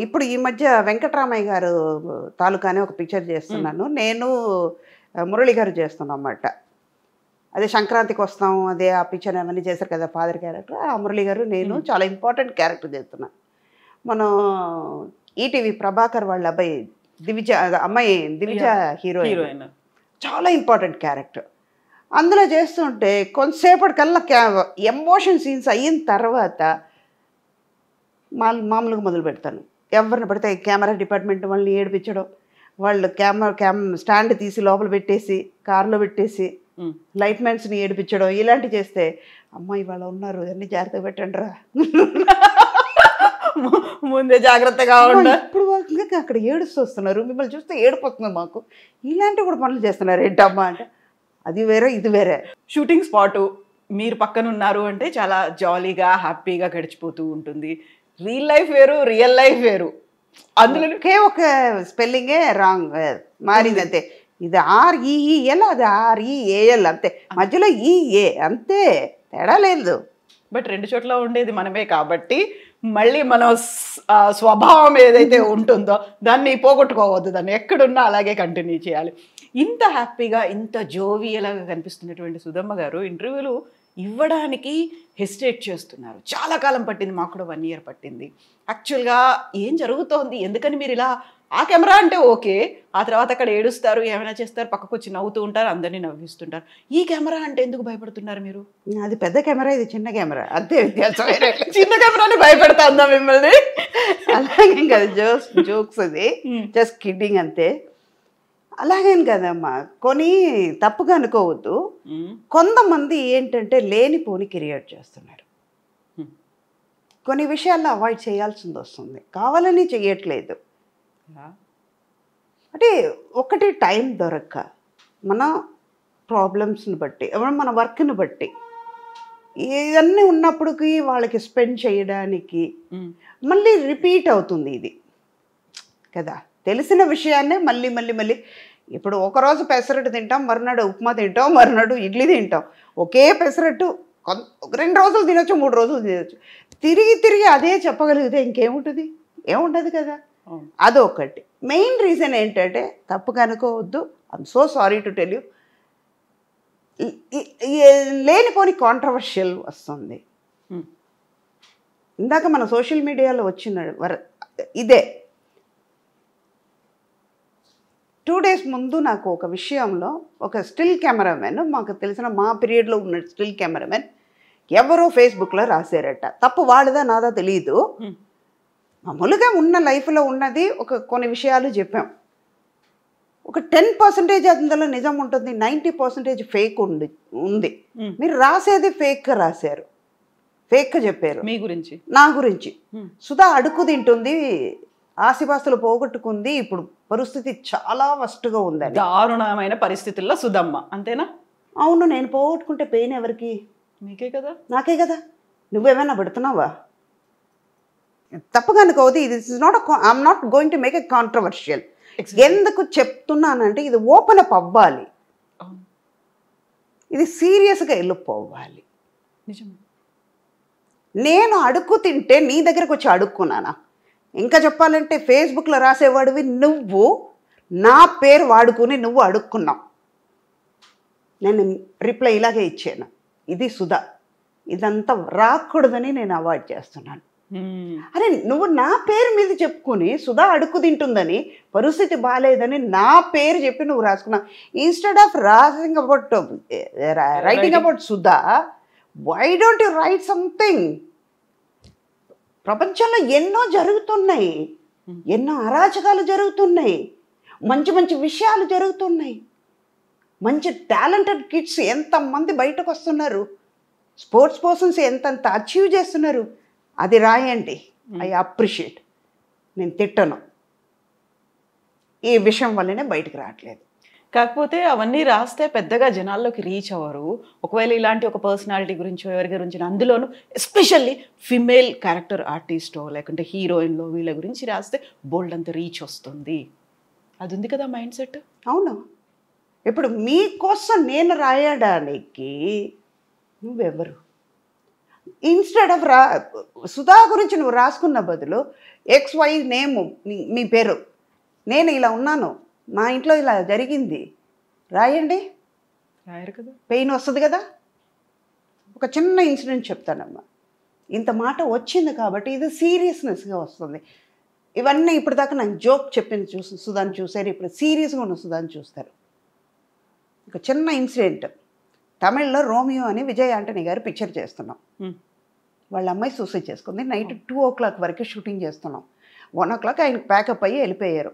ఇప్పుడు ఈ మధ్య వెంకటరామయ్య గారు తాలూకానే ఒక పిక్చర్ చేస్తున్నాను, నేను మురళి గారు చేస్తున్నాం అన్నమాట. అదే సంక్రాంతికి వస్తాం, అదే ఆ పిక్చర్ అవన్నీ చేశారు కదా ఫాదర్ క్యారెక్టర్. ఆ మురళి గారు నేను చాలా ఇంపార్టెంట్ క్యారెక్టర్ చేస్తున్నాను. మనం ఈటీవీ ప్రభాకర్ వాళ్ళ అబ్బాయి దివిజ, అమ్మాయి దివిజ హీరోయిన్, చాలా ఇంపార్టెంట్ క్యారెక్టర్. అందులో చేస్తుంటే కొంతసేపటికల్లా ఎమోషన్ సీన్స్ అయిన తర్వాత మామూలుగా మొదలు పెడతాను. ఎవరిని పడితే కెమెరా డిపార్ట్మెంట్ వాళ్ళని ఏడిపించడం, వాళ్ళు స్టాండ్ తీసి లోపల పెట్టేసి కార్లో పెట్టేసి లైట్ మ్యాన్స్ని ఏడిపించడం, ఇలాంటివి చేస్తే అమ్మాయి వాళ్ళు ఉన్నారు అన్ని జాగ్రత్తగా పెట్టండి రా, ముందే జాగ్రత్తగా ఉండాలి. ఇప్పుడు ఇంకా అక్కడ ఏడుస్తూ వస్తున్నారు, మిమ్మల్ని చూస్తే ఏడిపోతుంది మాకు, ఇలాంటివి కూడా పనులు చేస్తున్నారు ఏంటమ్మా అంటే, అది వేరే ఇది వేరే. షూటింగ్ స్పాటు మీరు పక్కన ఉన్నారు అంటే చాలా జాలీగా హ్యాపీగా గడిచిపోతూ ఉంటుంది. రియల్ లైఫ్ వేరు, రియల్ లైఫ్ వేరు. అందులోకే ఒక స్పెల్లింగే రాంగ్ మారింది అంతే. ఇది REEL, అది REAL అంతే, మధ్యలో EA అంతే, తేడా లేదు. బట్ రెండు చోట్ల ఉండేది మనమే కాబట్టి మళ్ళీ మన స్వభావం ఏదైతే ఉంటుందో దాన్ని పోగొట్టుకోవద్దు, దాన్ని ఎక్కడున్నా అలాగే కంటిన్యూ చేయాలి. ఇంత హ్యాపీగా ఇంత జోవియలాగా కనిపిస్తున్నటువంటి సుధమ్మ గారు ఇంటర్వ్యూలు ఇవ్వడానికి హెసిటేట్ చేస్తున్నారు. చాలా కాలం పట్టింది, మాకు కూడా 1 year పట్టింది. యాక్చువల్గా ఏం జరుగుతోంది, ఎందుకని మీరు ఇలా ఆ కెమెరా అంటే ఓకే, ఆ తర్వాత అక్కడ ఏడుస్తారు, ఏమైనా చేస్తారు, పక్కకు వచ్చి నవ్వుతూ ఉంటారు, అందరినీ నవ్విస్తుంటారు. ఈ కెమెరా అంటే ఎందుకు భయపడుతున్నారు మీరు? అది పెద్ద కెమెరా, ఇది చిన్న కెమెరా, అంతే వ్యత్యాసం. చిన్న కెమెరాని భయపెడతా మిమ్మల్ని? అలాగేం కదా, జోక్స్ అది, జస్ట్ కిడ్డింగ్ అంతే. అలాగేం కదమ్మా, కొని తప్పుగా అనుకోవద్దు. కొంతమంది ఏంటంటే లేనిపోని క్రియేట్ చేస్తున్నారు. కొన్ని విషయాల్లో అవాయిడ్ చేయాల్సింది వస్తుంది, కావాలని చెయ్యట్లేదు. అంటే ఒకటి టైం దొరక్క, మన ప్రాబ్లమ్స్ని బట్టి, మన వర్క్ని బట్టి ఇవన్నీ ఉన్నప్పటికీ వాళ్ళకి స్పెండ్ చేయడానికి మళ్ళీ రిపీట్ అవుతుంది ఇది కదా. తెలిసిన విషయాన్నే మళ్ళీ మళ్ళీ మళ్ళీ, ఇప్పుడు ఒకరోజు పెసరట్టు తింటాం, మరునాడు ఉప్మా తింటాం, మరునాడు ఇడ్లీ తింటాం. ఒకే పెసరట్టు 2 రోజులు తినొచ్చు, 3 రోజులు తినొచ్చు. తిరిగి తిరిగి అదే చెప్పగలిగితే ఇంకేముంటుంది? ఏముండదు కదా. అదొకటి. మెయిన్ రీజన్ ఏంటంటే, తప్పుగా అనుకోవద్దు, I'm so sorry to tell you, లేనిపోని కాంట్రవర్షియల్ వస్తుంది. ఇందాక మన సోషల్ మీడియాలో వచ్చిన ఇదే 2 days ముందు నాకు ఒక విషయంలో ఒక స్టిల్ కెమెరామెన్, మాకు తెలిసిన మా పీరియడ్లో ఉన్న స్టిల్ కెమెరామెన్ ఎవరో ఫేస్బుక్లో రాశారట. తప్పు వాళ్ళదా నాదా తెలియదు. మామూలుగా ఉన్న లైఫ్లో ఉన్నది కొన్ని విషయాలు చెప్పాం. ఒక 10% అందులో నిజం ఉంటుంది, 90% ఫేక్ ఉంది. మీరు రాసేది ఫేక్గా రాశారు, ఫేక్గా చెప్పారు మీ గురించి, నా గురించి. సుధా అడుగు తింటుంది, ఆస్తిపాస్తులు పోగొట్టుకుంది, ఇప్పుడు పరిస్థితి చాలా వస్ట్గా ఉందని. దారుణమైన పరిస్థితుల్లో సుధమ్మ, అంతేనా? అవును, నేను పోగొట్టుకుంటే పెయిన్ ఎవరికి? మీకే కదా, నాకే కదా. నువ్వేమైనా పెడుతున్నావా? తప్పుగా అనుకోవద్దు, ఇది is not I'm not going to make a controversial. ఎందుకు చెప్తున్నానంటే, ఇది ఓపెన్ అప్ అవ్వాలి, ఇది సీరియస్గా వెళ్ళిపోవాలి. నిజమే. నేను అడుక్కు తింటే నీ దగ్గరకు వచ్చి అడుక్కున్నానా? ఇంకా చెప్పాలంటే ఫేస్బుక్లో రాసేవాడివి నువ్వు, నా పేరు వాడుకుని నువ్వు అడుక్కున్నావు. నేను రిప్లై ఇలాగే ఇచ్చాను, ఇది సుధా, ఇదంతా రాకూడదని నేను అవాయిడ్ చేస్తున్నాను. అరే నువ్వు నా పేరు మీద చెప్పుకుని సుధా అడుక్కు తింటుందని, పరిస్థితి బాగాలేదని నా పేరు చెప్పి నువ్వు రాసుకున్నావు. Instead of writing about Sudha, why don't you write something? ప్రపంచంలో ఎన్నో జరుగుతున్నాయి, ఎన్నో అరాచకాలు జరుగుతున్నాయి, మంచి మంచి విషయాలు జరుగుతున్నాయి, మంచి టాలెంటెడ్ కిడ్స్ ఎంతమంది బయటకు వస్తున్నారు, స్పోర్ట్స్ పర్సన్స్ ఎంతంత అచీవ్ చేస్తున్నారు. అది రాయండి, ఐ అప్రిషియేట్. నేను తిట్టను, ఈ విషయం వల్లనే బయటకు రావట్లేదు. కాకపోతే అవన్నీ రాస్తే పెద్దగా జనాల్లోకి రీచ్ అవ్వరు. ఒకవేళ ఇలాంటి ఒక పర్సనాలిటీ గురించో ఎవరి గురించి, అందులోనూ ఎస్పెషల్లీ ఫిమేల్ క్యారెక్టర్ ఆర్టిస్టో లేకుంటే హీరోయిన్లో వీళ్ళ గురించి రాస్తే బోల్డ్ అంత రీచ్ వస్తుంది. అది ఉంది కదా మైండ్ సెట్. అవును, ఇప్పుడు మీకోసం నేను రాయడానికి నువ్వెవరు? ఇన్స్టెడ్ ఆఫ్ సుధా గురించి నువ్వు రాసుకున్న బదులు XY నేమ్, మీ పేరు, నేను ఇలా ఉన్నాను, మా ఇంట్లో ఇలా జరిగింది రాయండి. రాయరు కదా, పెయిన్ వస్తుంది కదా. ఒక చిన్న ఇన్సిడెంట్ చెప్తానమ్మా, ఇంత మాట వచ్చింది కాబట్టి ఇది సీరియస్నెస్గా వస్తుంది. ఇవన్నీ ఇప్పటిదాకా నాకు జోక్ చెప్పింది సుధాని చూసారు, ఇప్పుడు సీరియస్గా ఉన్న సుధాని చూస్తారు. ఒక చిన్న ఇన్సిడెంట్, తమిళ్లో రోమియో అని విజయ్ ఆంటనీ గారు పిక్చర్ చేస్తున్నాం. వాళ్ళ అమ్మాయి సూసైడ్ చేసుకుంది. నైట్ 2 o'clock వరకు షూటింగ్ చేస్తున్నాం. 1 o'clock ఆయనకు ప్యాకప్ అయ్యి వెళ్ళిపోయారు.